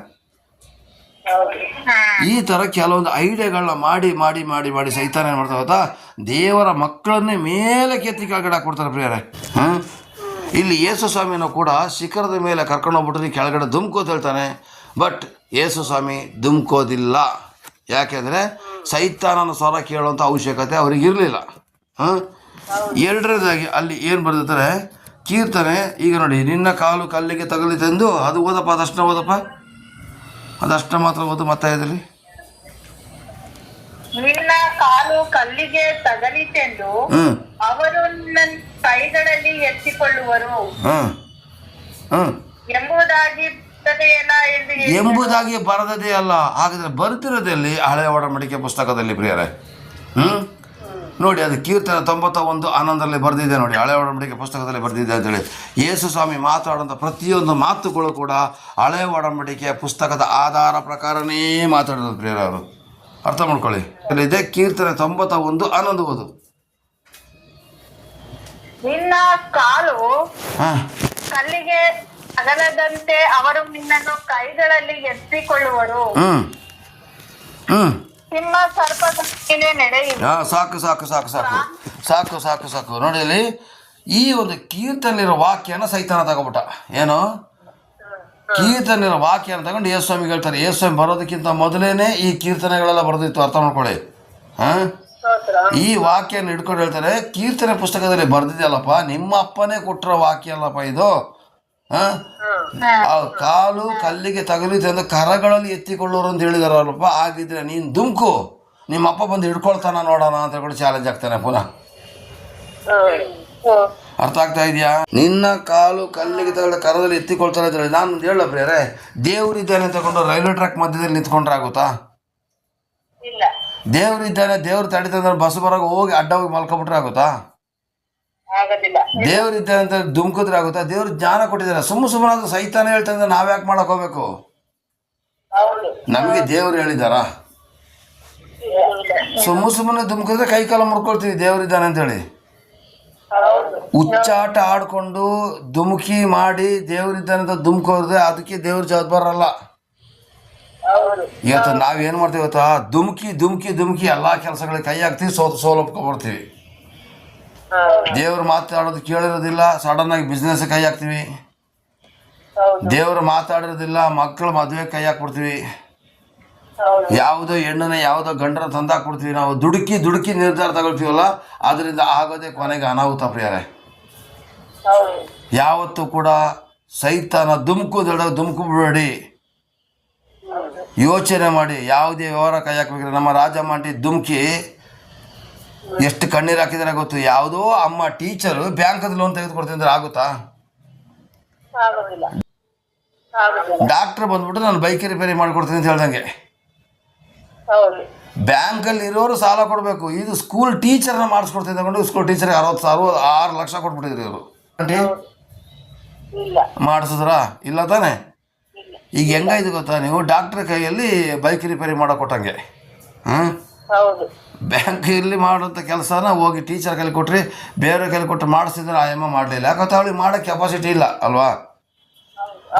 ಈ ಥರ ಕೆಲವೊಂದು ಐಡಿಯಾಗಳನ್ನ ಮಾಡಿ ಮಾಡಿ ಮಾಡಿ ಮಾಡಿ ಸೈತಾನ ಏನು ಮಾಡ್ತಾ ಗೊತ್ತಾ, ದೇವರ ಮಕ್ಕಳನ್ನೇ ಮೇಲೆ ಕೆತ್ತಿ ಕೆಳಗಡೆ ಹಾಕ್ಬಿಡ್ತಾರೆ ಪ್ರಿಯರೇ. ಇಲ್ಲಿ ಯೇಸು ಸ್ವಾಮಿನೂ ಕೂಡ ಶಿಖರದ ಮೇಲೆ ಕರ್ಕೊಂಡೋಗ್ಬಿಟ್ಟು ಕೆಳಗಡೆ ದುಮ್ಕೋತ ಹೇಳ್ತಾನೆ. ಬಟ್ ಯೇಸು ಸ್ವಾಮಿ ದುಮ್ಕೋದಿಲ್ಲ. ಯಾಕೆಂದರೆ ಸೈತಾನನ ಸ್ವರ ಕೇಳುವಂಥ ಅವಶ್ಯಕತೆ ಅವ್ರಿಗೆ ಇರಲಿಲ್ಲ. ಎರಡನೇದಾಗಿ ಅಲ್ಲಿ ಏನು ಬರೆದಿರ್ತಾರೆ ಕೀರ್ತನೆ, ಈಗ ನೋಡಿ, ನಿನ್ನ ಕಾಲು ಕಲ್ಲಿಗೆ ತಗಲಿತೆಂದು, ಅದು ಓದಪ್ಪ, ಅದಷ್ಟನ್ನ ಓದಪ್ಪ, ಅದಷ್ಟ ಮಾತ್ರ ಓದು. ಮತ್ತೆ ಇದರಲ್ಲಿ ನಿನ್ನ ಕಾಲು ಕಲ್ಲಿಗೆ ತಗಲಿತೆಂದು ಅವರು ನನ್ನ ಕೈಗಳಲ್ಲಿ ಎತ್ತಿಕೊಳ್ಳುವರು ಎಂಬುದಾಗಿ ಬರದದೇ ಅಲ್ಲ. ಹಾಗಾದ್ರೆ ಬರ್ತಿರೋದಲ್ಲಿ ಹಳೆ ಒಡಂಬಡಿಕೆ ಪುಸ್ತಕದಲ್ಲಿ ಪ್ರಿಯರೇ. ನೋಡಿ, ಅದು ಕೀರ್ತನೆ 91:11 ಬರೆದಿದೆ ನೋಡಿ, ಹಳೆ ಒಡಂಬಡಿಕೆ ಪುಸ್ತಕದಲ್ಲಿ ಬರೆದಿದೆ ಅಂತೇಳಿ. ಯೇಸು ಸ್ವಾಮಿ ಮಾತಾಡೋಂಥ ಪ್ರತಿಯೊಂದು ಮಾತುಗಳು ಕೂಡ ಹಳೆ ಒಡಂಬಡಿಕೆಯ ಪುಸ್ತಕದ ಆಧಾರ ಪ್ರಕಾರನೇ ಮಾತಾಡೋದು ಪ್ರಿಯರವರು. ಅರ್ಥ ಮಾಡ್ಕೊಳ್ಳಿ. ಇದೆ ಕೀರ್ತನೆ 91:11 ಓದು. ನಿನ್ನ ಕಾಲು ಕಲ್ಲಿಗೆ ತಗಲದಂತೆ ಅವರು ನಿನ್ನನ್ನು ಕೈಗಳಲ್ಲಿ ಎತ್ತಿಕೊಳ್ಳುವರು. ನಿಮ್ಮ ಸರ್ಪದ ಮೇಲೆ ನಡೆಯುವರು. ಸಾಕು ಸಾಕು ಸಾಕು ಸಾಕು ಸಾಕು ಸಾಕು ಸಾಕು ನೋಡಿ, ಅಲ್ಲಿ ಈ ಒಂದು ಕೀರ್ತನೆಲಿರೋ ವಾಕ್ಯನ ಸೈತಾನ ತಗೋಬಿಟ್ಟ. ಏನು ಕೀರ್ತನೆಲಿರೋ ವಾಕ್ಯನ ತಗೊಂಡು ಯೇಸು ಸ್ವಾಮಿಗೆ ಹೇಳ್ತಾರೆ. ಯೇಸು ಸ್ವಾಮಿ ಬರೋದಕ್ಕಿಂತ ಮೊದಲೇನೆ ಈ ಕೀರ್ತನೆಗಳೆಲ್ಲ ಬರೆದಿತ್ತು. ಅರ್ಥ ಮಾಡ್ಕೊಳ್ಳಿ. ಈ ವಾಕ್ಯನ ಹಿಡ್ಕೊಂಡು ಹೇಳ್ತಾರೆ, ಕೀರ್ತನೆ ಪುಸ್ತಕದಲ್ಲಿ ಬರ್ದಿದೆಯಲ್ಲಪ್ಪ, ನಿಮ್ಮ ಅಪ್ಪನೇ ಕೊಟ್ಟಿರೋ ವಾಕ್ಯ ಅಲ್ಲಪ್ಪ ಇದು. ಕಾಲು ಕಲ್ಲಿಗೆ ತಗಲಿತೆ ಅಂತ ಕರಗಳಲ್ಲಿ ಎತ್ತಿಕೊಳ್ಳೋರು ಅಂತ ಹೇಳಿದಾರಲ್ಲಪ್ಪ. ಆಗಿದ್ರೆ ನೀನು ದುಮ್ಕು, ನಿಮ್ಮ ಅಪ್ಪ ಬಂದು ಹಿಡ್ಕೊಳ್ತಾನ ನೋಡೋಣ ಅಂತ ಹೇಳ್ಕೊಂಡು ಚಾಲೆಂಜ್ ಆಗ್ತಾನೆ ಪುನಃ. ಅರ್ಥ ಆಗ್ತಾ ಇದೆಯಾ? ನಿನ್ನ ಕಾಲು ಕಲ್ಲಿಗೆ ತಗೊಳ್ಳ ಕರದಲ್ಲಿ ಎತ್ತಿಕೊಳ್ತಾರೆ ಅಂತ ಹೇಳಿ ನಾನು ಹೇಳ ಪ್ರಿಯರೇ, ದೇವರಿದ್ದಾನೆ ತಗೊಂಡು ರೈಲ್ವೆ ಟ್ರ್ಯಾಕ್ ಮಧ್ಯದಲ್ಲಿ ನಿಂತ್ಕೊಂಡ್ರೆ ಆಗುತ್ತಾ? ದೇವರಿದ್ದಾನೆ, ದೇವ್ರು ತಡಿತಂದ್ರೆ ಬಸ್ ಬರೋಕೆ ಹೋಗಿ ಅಡ್ಡ ಹೋಗಿ ಮಲ್ಕೊಬಿಟ್ರೆ ಆಗುತ್ತಾ? ದೇವರಿದ್ದಾನೆ ಅಂತ ದುಮ್ಕಿದ್ರೆ ಆಗುತ್ತಾ? ದೇವ್ರು ಜ್ಞಾನ ಕೊಟ್ಟಿದ್ದಾರೆ. ಸುಮ್ಮನೆ ಸೈತಾನ ಹೇಳ್ತಾರೆ, ನಾವ್ಯಾಕೆ ಮಾಡಕ್ ಹೋಗ್ಬೇಕು? ನಮಗೆ ದೇವ್ರು ಹೇಳಿದಾರ? ಸುಮ್ಮನೆ ದುಮ್ಕಿದ್ರೆ ಕೈ ಕಾಲ ಮುಡ್ಕೊಳ್ತೀವಿ ದೇವರಿದ್ದಾನೆ ಅಂತೇಳಿ. ಉಚ್ಚಾಟ ಆಡ್ಕೊಂಡು ದುಮುಕಿ ಮಾಡಿ ದೇವರಿದ್ದಾನೆ ಅಂತ ದುಮ್ಕೋದ್ರೆ ಅದಕ್ಕೆ ದೇವ್ರ ಜವಾಬ್ದಾರಲ್ಲ. ಇವತ್ತು ನಾವೇನು ಮಾಡ್ತೀವಿ ಗೊತ್ತಾ, ದುಮ್ಕಿ ದುಮ್ಕಿ ದುಮ್ಕಿ ಎಲ್ಲ ಕೆಲಸಗಳಿಗೆ ಕೈ ಹಾಕ್ತೀವಿ, ಸೋಲಪ್ಕೊಬರ್ತೀವಿ. ದೇವ್ರು ಮಾತಾಡೋದು ಕೇಳಿರೋದಿಲ್ಲ, ಸಡನ್ ಆಗಿ ಬಿಸ್ನೆಸ್ ಕೈ ಹಾಕ್ತೀವಿ. ದೇವ್ರು ಮಾತಾಡಿರೋದಿಲ್ಲ, ಮಕ್ಕಳು ಮದುವೆ ಕೈ ಹಾಕ್ಬಿಡ್ತೀವಿ. ಯಾವುದೋ ಹೆಣ್ಣನ್ನ ಯಾವುದೋ ಗಂಡನ ತಂದಾಕ್ಬಿಡ್ತೀವಿ. ನಾವು ದುಡುಕಿ ದುಡುಕಿ ನಿರ್ಧಾರ ತಗೊಳ್ತೀವಲ್ಲ, ಅದರಿಂದ ಆಗೋದೇ ಕೊನೆಗೆ ಅನಾಹುತ ಪ್ರಿಯರೇ. ಯಾವತ್ತೂ ಕೂಡ ಸೈತಾನ ದುಮ್ಕು ಬಿಡಬೇಡಿ. ಯೋಚನೆ ಮಾಡಿ ಯಾವುದೇ ವ್ಯವಹಾರ ಕೈ ಹಾಕ್ಬೇಕ್ರೆ. ನಮ್ಮ ರಾಜ ಮಾಡಿ ದುಮ್ಕಿ ಎಷ್ಟು ಕಣ್ಣೀರು ಹಾಕಿದಾರೆ ಗೊತ್ತು. ಯಾವುದೋ ಅಮ್ಮ ಟೀಚರು ಬ್ಯಾಂಕದ ಲೋನ್ ತೆಗೆದುಕೊಡ್ತಿದ್ರೆ ಆಗುತ್ತಾ? ಆಗೋದಿಲ್ಲ ಆಗೋದಿಲ್ಲ. ಡಾಕ್ಟ್ರ್ ಬಂದ್ಬಿಟ್ಟು ನಾನು ಬೈಕ್ ರಿಪೇರಿ ಮಾಡಿಕೊಡ್ತೀನಿ ಅಂತ ಹೇಳ್ದಂಗೆ. ಹೌದು ಬ್ಯಾಂಕಲ್ಲಿ ಇರೋರು ಸಾಲ ಕೊಡಬೇಕು. ಇದು ಸ್ಕೂಲ್ ಟೀಚರ್ನ ಮಾಡಿಸ್ಕೊಡ್ತೀನಿ ತಗೊಂಡು ಸ್ಕೂಲ್ ಟೀಚರ್ಗೆ 6 ಲಕ್ಷ ಕೊಟ್ಬಿಟ್ಟಿದ್ರು ಇವರು. ಇಲ್ಲ ಮಾಡಿಸಿದ್ರಾ? ಇಲ್ಲ ತಾನೆ. ಇಲ್ಲ. ಈಗ ಹೆಂಗಾಯ್ತು ಗೊತ್ತಾ, ನೀವು ಡಾಕ್ಟ್ರ್ ಕೈಯಲ್ಲಿ ಬೈಕ್ ರಿಪೇರಿ ಮಾಡೋ ಕೊಟ್ಟಂಗೆ. ಹೌದು ಬ್ಯಾಂಕಲ್ಲಿ ಮಾಡೋಂಥ ಕೆಲಸನ ಹೋಗಿ ಟೀಚರ್ ಕೈಲಿ ಕೊಟ್ರಿ, ಬೇರೆ ಕೈಲಿ ಕೊಟ್ಟು ಮಾಡಿಸಿದ್ರೆ ಆಯಮ್ಮ ಮಾಡಲಿಲ್ಲ. ಯಾಕಂತ ಅವಳಿಗೆ ಮಾಡೋ ಕೆಪಾಸಿಟಿ ಇಲ್ಲ ಅಲ್ವಾ?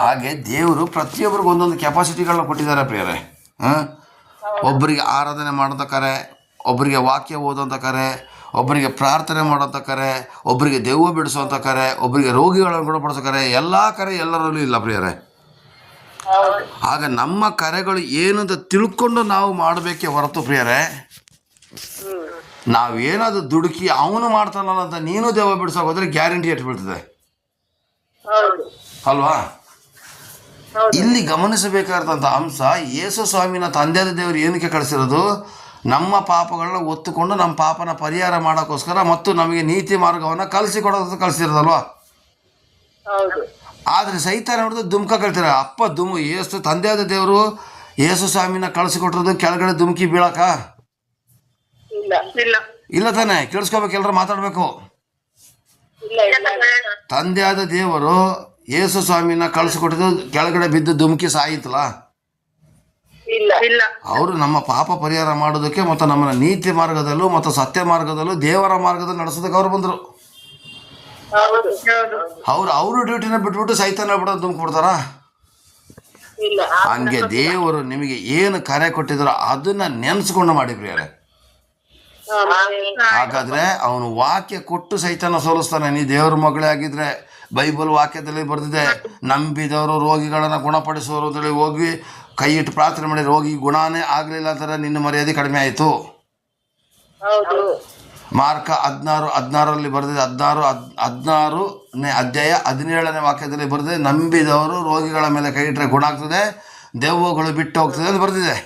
ಹಾಗೆ ದೇವರು ಪ್ರತಿಯೊಬ್ಬರಿಗೂ ಒಂದೊಂದು ಕೆಪಾಸಿಟಿಗಳನ್ನ ಕೊಟ್ಟಿದ್ದಾರೆ ಪ್ರಿಯರೇ. ಒಬ್ಬರಿಗೆ ಆರಾಧನೆ ಮಾಡೋಂಥ ಕರೆ, ಒಬ್ಬರಿಗೆ ವಾಕ್ಯ ಓದೋಂಥ ಕರೆ, ಒಬ್ಬರಿಗೆ ಪ್ರಾರ್ಥನೆ ಮಾಡೋಂಥ ಕರೆ, ಒಬ್ಬರಿಗೆ ದೆವ್ವ ಬಿಡಿಸೋಂಥ ಕರೆ, ಒಬ್ಬರಿಗೆ ರೋಗಿಗಳನ್ನು ಗುಣಪಡಿಸೋ ಕರೆ. ಎಲ್ಲ ಕರೆ ಎಲ್ಲರಲ್ಲೂ ಇಲ್ಲ ಪ್ರಿಯರೇ. ಆಗ ನಮ್ಮ ಕರೆಗಳು ಏನಂತ ತಿಳ್ಕೊಂಡು ನಾವು ಮಾಡಬೇಕೇ ಹೊರತು ಪ್ರಿಯರೇ, ನಾವೇನಾದರೂ ದುಡುಕಿ ಅವನು ಮಾಡ್ತಾನಲ್ಲ ಅಂತ ನೀನು ದೆವ್ವ ಬಿಡಿಸೋಕೆ ಹೋದ್ರೆ ಗ್ಯಾರಂಟಿ ಎಟ್ಟು ಬೀಳ್ತದೆ ಅಲ್ವಾ? ಇಲ್ಲಿ ಗಮನಿಸಬೇಕಾದಂಥ ಅಂಶ, ಯೇಸು ಸ್ವಾಮಿನ ತಂದೆಯಾದ ದೇವರು ಏನಕ್ಕೆ ಕಳಿಸಿರೋದು? ನಮ್ಮ ಪಾಪಗಳನ್ನ ಒತ್ತುಕೊಂಡು ನಮ್ಮ ಪಾಪನ ಪರಿಹಾರ ಮಾಡೋಕ್ಕೋಸ್ಕರ ಮತ್ತು ನಮಗೆ ನೀತಿ ಮಾರ್ಗವನ್ನು ಕಲಿಸಿಕೊಡೋದು ಕಳಿಸಿರೋದಲ್ವಾ? ಆದರೆ ಸೈತಾನ ನೋಡಿದ್ರೆ ದುಮ್ಕ ಕಳ್ತಾರೆ. ಅಪ್ಪ ಏಸು ತಂದೆಯಾದ ದೇವರು ಯೇಸು ಸ್ವಾಮಿನ ಕಳಿಸಿಕೊಟ್ಟಿರೋದು ಕೆಳಗಡೆ ದುಮ್ಕಿ ಬೀಳಕ ಇಲ್ಲ ತಾನೆ. ಕೇಳಿಸ್ಕೋಬೇಕು, ಎಲ್ಲರೂ ಮಾತಾಡಬೇಕು. ತಂದೆಯಾದ ದೇವರು ಯೇಸು ಸ್ವಾಮಿನ ಕಳಿಸಿಕೊಟ್ಟಿದ್ದು ಕೆಳಗಡೆ ಬಿದ್ದು ದುಮ್ಕಿ ಸಾಯಿತಲ್ಲ. ಅವರು ನಮ್ಮ ಪಾಪ ಪರಿಹಾರ ಮಾಡೋದಕ್ಕೆ ಮತ್ತು ನಮ್ಮನ್ನ ನೀತಿ ಮಾರ್ಗದಲ್ಲೂ ಮತ್ತು ಸತ್ಯ ಮಾರ್ಗದಲ್ಲೂ ದೇವರ ಮಾರ್ಗದಲ್ಲಿ ನಡೆಸೋದಕ್ಕೆ ಅವರು ಬಂದರು. ಅವರು ಡ್ಯೂಟಿನ ಬಿಟ್ಬಿಟ್ಟು ಸೈತಾನ ಬಿಡೋದು ತುಂಬಿಕೊಡ್ತಾರ? ಹಂಗೆ ದೇವರು ನಿಮಗೆ ಏನು ಕರೆ ಕೊಟ್ಟಿದ್ರು ಅದನ್ನ ನೆನೆಸ್ಕೊಂಡು ಮಾಡಿ ಪ್ರಿಯರೇ. ಹಾಗಾದ್ರೆ ಅವನು ವಾಕ್ಯ ಕೊಟ್ಟು ಸೈತಾನ ಸೋಲಿಸ್ತಾನೆ. ನೀ ದೇವ್ರ ಮಗಳೇ ಆಗಿದ್ರೆ ಬೈಬಲ್ ವಾಕ್ಯದಲ್ಲಿ ಬರೆದಿದೆ, ನಂಬಿದವರು ರೋಗಿಗಳನ್ನು ಗುಣಪಡಿಸುವರು ಅಂತೇಳಿ ಹೋಗಿ ಕೈ ಇಟ್ಟು ಪ್ರಾರ್ಥನೆ ಮಾಡಿ ರೋಗಿ ಗುಣನೇ ಆಗಲಿಲ್ಲ ಅಂತಾರೆ, ನಿನ್ನ ಮರ್ಯಾದೆ ಕಡಿಮೆ ಆಯಿತು. ಮಾರ್ಕ 16:16 ಬರೆದಿದೆ. 16ನೇ ಅಧ್ಯಾಯ 17ನೇ ವಾಕ್ಯದಲ್ಲಿ ಬರೆದಿದೆ, ನಂಬಿದವರು ರೋಗಿಗಳ ಮೇಲೆ ಕೈ ಇಟ್ಟರೆ ಗುಣ ಆಗ್ತದೆ, ದೆವ್ವಗಳು ಬಿಟ್ಟು ಹೋಗ್ತದೆ ಅಂತ ಬರೆದಿದೆ.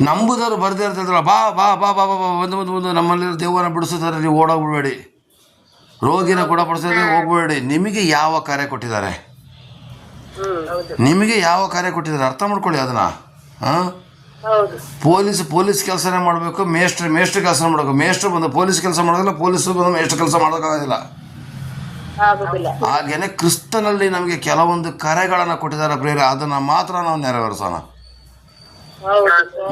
ನಂಬುದವರು ಬರ್ದೇ ಇರ್ತಿದ್ರಲ್ಲ, ಬಾ ಬಾ ಬಾ ಬಾ ಬಾ ಒಂದು ನಮ್ಮಲ್ಲಿರೋ ದೆವ್ವನ ಬಿಡಿಸುತ್ತಾರೆ, ನೀವು ಓಡೋಗ್ಬಿಡಬೇಡಿ, ರೋಗಿನ ಗುಣಪಡಿಸಿದ್ರೆ ಹೋಗ್ಬೇಡಿ. ನಿಮಗೆ ಯಾವ ಕಾರ್ಯ ಕೊಟ್ಟಿದ್ದಾರೆ? ನಿಮಗೆ ಯಾವ ಕಾರ್ಯ ಕೊಟ್ಟಿದ್ದಾರೆ ಅರ್ಥ ಮಾಡ್ಕೊಳ್ಳಿ ಅದನ್ನ. ಪೊಲೀಸ್ ಕೆಲಸನೇ ಮಾಡಬೇಕು, ಮೇಷ್ಟ್ರು ಕೆಲಸ ಮಾಡಬೇಕು. ಮೇಷ್ಟ್ರು ಬಂದು ಪೊಲೀಸ್ ಕೆಲಸ ಮಾಡೋದಿಲ್ಲ, ಪೊಲೀಸರು ಬಂದು ಮೇಷ್ಟ್ರು ಕೆಲಸ ಮಾಡೋಕ್ಕಾಗೋದಿಲ್ಲ. ಹಾಗೇನೆ ಕ್ರಿಸ್ತನಲ್ಲಿ ನಮಗೆ ಕೆಲವೊಂದು ಕರೆಗಳನ್ನು ಕೊಟ್ಟಿದ್ದಾರೆ ಪ್ರಿಯರೇ, ಅದನ್ನು ಮಾತ್ರ ನಾವು ನೆರವೇರಿಸೋಣ.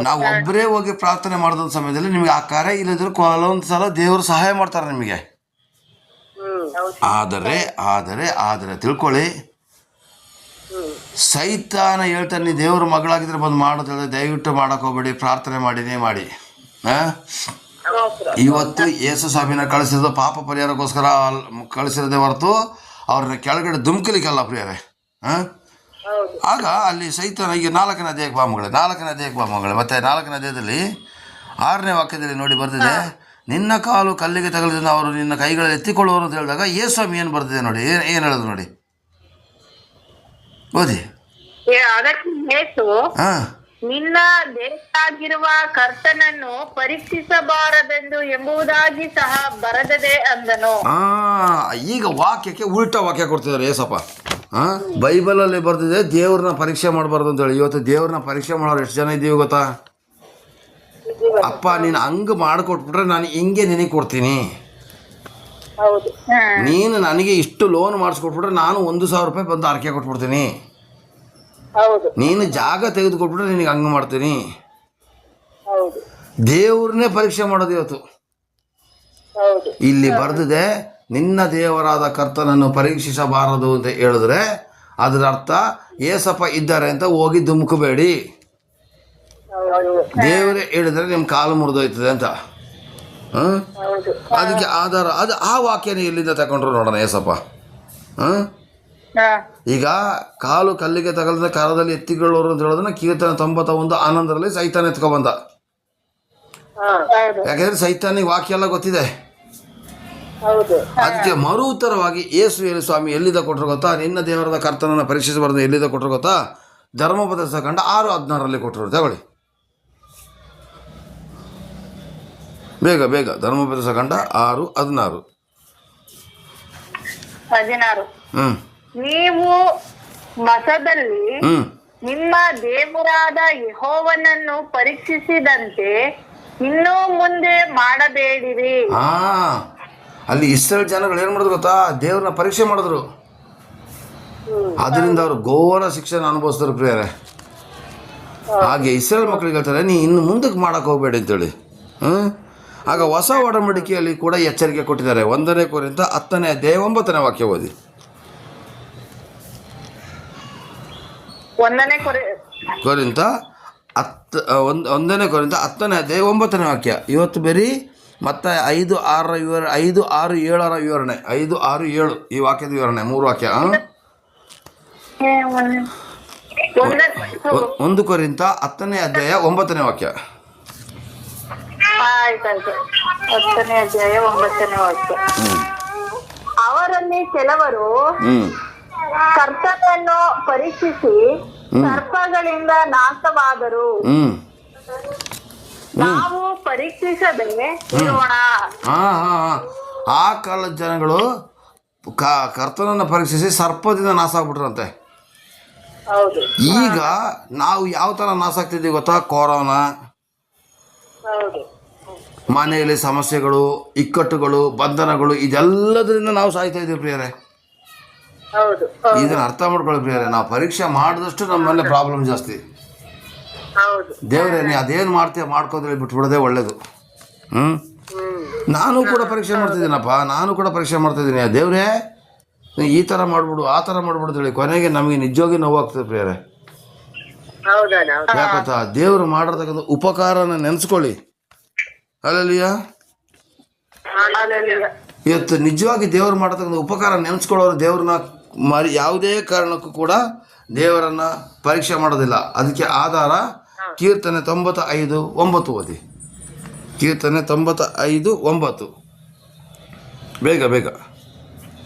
ನಾವು ಒಬ್ಬರೇ ಹೋಗಿ ಪ್ರಾರ್ಥನೆ ಮಾಡಿದ ಸಮಯದಲ್ಲಿ ನಿಮಗೆ ಆ ಕರೆ ಇಲ್ಲದ್ರೆ ಕೆಲವೊಂದು ಸಲ ದೇವರು ಸಹಾಯ ಮಾಡ್ತಾರೆ ನಿಮಗೆ. ಆದರೆ ಆದರೆ ಆದರೆ ತಿಳ್ಕೊಳ್ಳಿ, ಸೈತಾನ ಹೇಳ್ತಾನೆ ನೀ ದೇವ್ರ ಮಗಳಾಗಿದ್ರೆ ಬಂದು ಮಾಡೋದು, ದಯವಿಟ್ಟು ಮಾಡಕ್ಕೆ ಹೋಗ್ಬೇಡಿ, ಪ್ರಾರ್ಥನೆ ಮಾಡಿನೇ ಮಾಡಿ. ಇವತ್ತು ಯೇಸು ಸ್ವಾಮಿನ ಕಳಿಸಿರೋದು ಪಾಪ ಪರಿಹಾರಕ್ಕೋಸ್ಕರ ಕಳಿಸಿರೋದೇ ಹೊರತು ಅವ್ರನ್ನ ಕೆಳಗಡೆ ದುಮ್ಕಲಿಕ್ಕಲ್ಲ ಪ್ರಿಯರೇ. ಆಗ ಅಲ್ಲಿ ಸೈತಾನ ಈಗ 4ನೇ ಅಧ್ಯಾಯಕ್ಕೆ ಬಾ ಮಗಳೇ. ಮತ್ತೆ 4ನೇ ಅಧ್ಯಾಯದಲ್ಲಿ 6ನೇ ವಾಕ್ಯದಲ್ಲಿ ನೋಡಿ ಬರ್ತಿದೆ, ನಿನ್ನ ಕಾಲು ಕಲ್ಲಿಗೆ ತಗಲಿದಿಂದ ಅವರು ನಿನ್ನ ಕೈಗಳಲ್ಲಿ ಎತ್ತಿಕೊಳ್ಳುವರು ಅಂತ ಹೇಳಿದಾಗ ಯೇಸು ಸ್ವಾಮಿ ಏನು ಬರ್ತಿದೆ ನೋಡಿ, ಏನು ಹೇಳೋದು ನೋಡಿ, ಓದಿ. ನಿನ್ನ ದೇವರಾಗಿರುವ ಕರ್ತನನ್ನು ಪರೀಕ್ಷಿಸಬಾರದೆಂದು ಎಂಬುದಾಗಿ ಸಹ ಬರೆದದೆ ಅಂದನು. ಈಗ ವಾಕ್ಯಕ್ಕೆ ಉಲ್ಟಾ ವಾಕ್ಯ ಕೊಡ್ತಿದ್ದಾರೆ ಏಸಪ್ಪ. ಬೈಬಲಲ್ಲಿ ಬರ್ತಿದೆ ದೇವ್ರನ್ನ ಪರೀಕ್ಷೆ ಮಾಡಬಾರ್ದು ಅಂತೇಳಿ. ಇವತ್ತು ದೇವ್ರನ್ನ ಪರೀಕ್ಷೆ ಮಾಡೋರು ಎಷ್ಟು ಜನ ಇದ್ದೀವಿ ಗೊತ್ತಾ? ಅಪ್ಪ ನೀನು ಹಂಗೆ ಮಾಡಿಕೊಟ್ಬಿಟ್ರೆ ನಾನು ಹಿಂಗೆ ನಿನಗೆ ಕೊಡ್ತೀನಿ, ನೀನು ನನಗೆ ಇಷ್ಟು ಲೋನ್ ಮಾಡಿಸ್ಕೊಟ್ಬಿಟ್ರೆ ನಾನು 1,000 ರೂಪಾಯಿ ಬಂದು ಆರ್ಕೆ ಕೊಟ್ಬಿಡ್ತೀನಿ, ನೀನು ಜಾಗ ತೆಗೆದುಕೊಟ್ಬಿಟ್ರೆ ನಿನಗೆ ಹಂಗೆ ಮಾಡ್ತೀನಿ. ದೇವ್ರನ್ನೇ ಪರೀಕ್ಷೆ ಮಾಡೋದು ಇವತ್ತು. ಇಲ್ಲಿ ಬರ್ದಿದೆ ನಿನ್ನ ದೇವರಾದ ಕರ್ತನನ್ನು ಪರೀಕ್ಷಿಸಬಾರದು ಅಂತ ಹೇಳಿದ್ರೆ ಅದರ ಅರ್ಥ ಏಸಪ್ಪ ಇದ್ದಾರೆ ಅಂತ ಹೋಗಿ ಧುಮುಕಬೇಡಿ. ದೇವರೇ ಹೇಳಿದ್ರೆ ನಿಮ್ಮ ಕಾಲು ಮುರಿದೋಯ್ತದೆ ಅಂತ. ಅದಕ್ಕೆ ಆಧಾರ ಅದು ಆ ವಾಕ್ಯನ ಎಲ್ಲಿಂದ ತಗೊಂಡ್ರು ನೋಡೋಣ ಏಸಪ್ಪ. ಈಗ ಕಾಲು ಕಲ್ಲಿಗೆ ತಗಲಿದ ಕಾಲದಲ್ಲಿ ಎತ್ತಿಕೊಳ್ಳೋರು ಅಂತ ಹೇಳೋದನ್ನ ಕೀರ್ತನೆ 91:11 ಸೈತಾನ ಎತ್ಕೊಬಂದ. ಯಾಕಂದ್ರೆ ಸೈತಾನಿಗೆ ವಾಕ್ಯ ಎಲ್ಲ ಗೊತ್ತಿದೆ. ಅದಕ್ಕೆ ಮರು ಉತ್ತರವಾಗಿ ಯೇಸು ಸ್ವಾಮಿ ಎಲ್ಲಿಂದ ಕೊಟ್ಟರು ಗೊತ್ತಾ? ನಿನ್ನ ದೇವರದ ಕರ್ತನನ್ನು ಪರೀಕ್ಷಿಸಬಾರ್ದು ಎಲ್ಲಿಂದ ಕೊಟ್ಟರು ಗೊತ್ತಾ? ಧರ್ಮೋಪದೇಶ ಕಂಡ 6:16 ಕೊಟ್ಟರು. ತಗೊಳ್ಳಿ. ಬೇಗ ಬೇಗ. ಧರ್ಮೋಪದೇಶ ಕಾಂಡ 6:16. 16. ಹ್ಞೂ ನೀವು ಮಸದಲ್ಲಿ ಹ್ಞೂ ನಿಮ್ಮ ದೇವರಾದ ಯೆಹೋವನನ್ನು ಪರೀಕ್ಷಿಸಿದಂತೆ ಇನ್ನೂ ಮುಂದೆ ಮಾಡಬೇಡಿರಿ. ಹಾಂ, ಅಲ್ಲಿ ಇಸ್ರೇಲ್ ಜನಗಳು ಏನು ಮಾಡಿದ್ರು ಗೊತ್ತಾ? ದೇವ್ರನ್ನ ಪರೀಕ್ಷೆ ಮಾಡಿದ್ರು. ಅದರಿಂದ ಅವರು ಘೋರ ಶಿಕ್ಷೆನ ಅನುಭವಿಸಿದ್ರು ಪ್ರಿಯರೇ. ಹಾಗೆ ಇಸ್ರೇಲ್ ಮಕ್ಕಳಿಗೆ ಹೇಳ್ತಾರೆ, ನೀ ಇನ್ನು ಮುಂದಕ್ಕೆ ಮಾಡೋಕೆ ಹೋಗಬೇಡಿ ಅಂತೇಳಿ. ಆಗ ಹೊಸ ಒಡಂಬಡಿಕೆಯಲ್ಲಿ ಕೂಡ ಎಚ್ಚರಿಕೆ ಕೊಟ್ಟಿದ್ದಾರೆ. 1 ಕೊರಿಂಥ 10:9 ವಾಕ್ಯ ಓದಿ. 1 ಕೊರಿಂಥ 1 ಕೊರಿಂಥ 10:9 ವಾಕ್ಯ. ಇವತ್ತು ಬರೀ ಮತ್ತೆ 5:6-7 ವಿವರಣೆ. 5:6-7 ಈ ವಾಕ್ಯದ ವಿವರಣೆ, 3 ವಾಕ್ಯ. 1 ಕೊರಿಂಥ 10:9 ವಾಕ್ಯ. ಆಯ್ತಾಯ್ತು. 10:9 ವಾಕ್ಯ. ಅವರಲ್ಲಿ ಕೆಲವರು ಕರ್ತನನ್ನು ಪರೀಕ್ಷಿಸಿ ಸರ್ಪಗಳಿಂದ ನಾಶವಾದರು. ನಾವು ಪರೀಕ್ಷಿಸದೆ ಇರೋಣ. ಆ ಕಾಲದ ಜನಗಳು ಕರ್ತನನ್ನು ಪರೀಕ್ಷಿಸಿ ಸರ್ಪದಿಂದ ನಾಶ ಆಗ್ಬಿಟ್ರಂತೆ. ಹೌದು. ಈಗ ನಾವು ಯಾವ ಥರ ನಾಶ ಆಗ್ತಿದ್ದೀವಿ ಗೊತ್ತಾ? ಕೊರೋನಾ, ಹೌದು, ಮನೆಯಲ್ಲಿ ಸಮಸ್ಯೆಗಳು, ಇಕ್ಕಟ್ಟುಗಳು, ಬಂಧನಗಳು, ಇದೆಲ್ಲದರಿಂದ ನಾವು ಸಾಯ್ತಾ ಇದ್ದೀವಿ ಪ್ರಿಯರೇ. ಹೌದು, ಇದನ್ನು ಅರ್ಥ ಮಾಡ್ಕೊಳ್ಳಿ ಪ್ರಿಯರೇ. ನಾವು ಪರೀಕ್ಷೆ ಮಾಡಿದಷ್ಟು ನಮ್ಮ ಮೇಲೆ ಪ್ರಾಬ್ಲಮ್ ಜಾಸ್ತಿ. ಹೌದು. ದೇವರೇ, ನೀ ಅದೇನು ಮಾಡ್ತೀಯ ಮಾಡ್ಕೋದ್ರೆ ಬಿಟ್ಬಿಡೋದೇ ಒಳ್ಳೇದು. ನಾನು ಕೂಡ ಪರೀಕ್ಷೆ ಮಾಡ್ತಿದ್ದೀನಪ್ಪ, ನಾನು ಕೂಡ ಪರೀಕ್ಷೆ ಮಾಡ್ತಾಯಿದ್ದೀನಿ. ದೇವರೇ, ಈ ಥರ ಮಾಡ್ಬಿಡು, ಆ ಥರ ಮಾಡ್ಬಿಡು ಹೇಳಿ ಕೊನೆಗೆ ನಮಗೆ ನಿಜವಾಗಿ ನೋವಾಗ್ತದೆ ಪ್ರಿಯರೇ. ಯಾಕತ್ತಾ? ದೇವರು ಮಾಡಿರ್ತಕ್ಕಂಥ ಉಪಕಾರನ ನೆನೆಸ್ಕೊಳ್ಳಿ. ಅಲ್ಲಲ್ಲಿಯ ಇವತ್ತು ನಿಜವಾಗಿ ದೇವರು ಮಾಡತಕ್ಕಂಥ ಉಪಕಾರ ನೆನೆಸ್ಕೊಳ್ಳೋರು ದೇವ್ರನ್ನ ಯಾವುದೇ ಕಾರಣಕ್ಕೂ ಕೂಡ ದೇವರನ್ನು ಪರೀಕ್ಷೆ ಮಾಡೋದಿಲ್ಲ. ಅದಕ್ಕೆ ಆಧಾರ ಕೀರ್ತನೆ 95:9 ಓದಿ. ಕೀರ್ತನೆ 95:9. ಬೇಗ ಬೇಗ.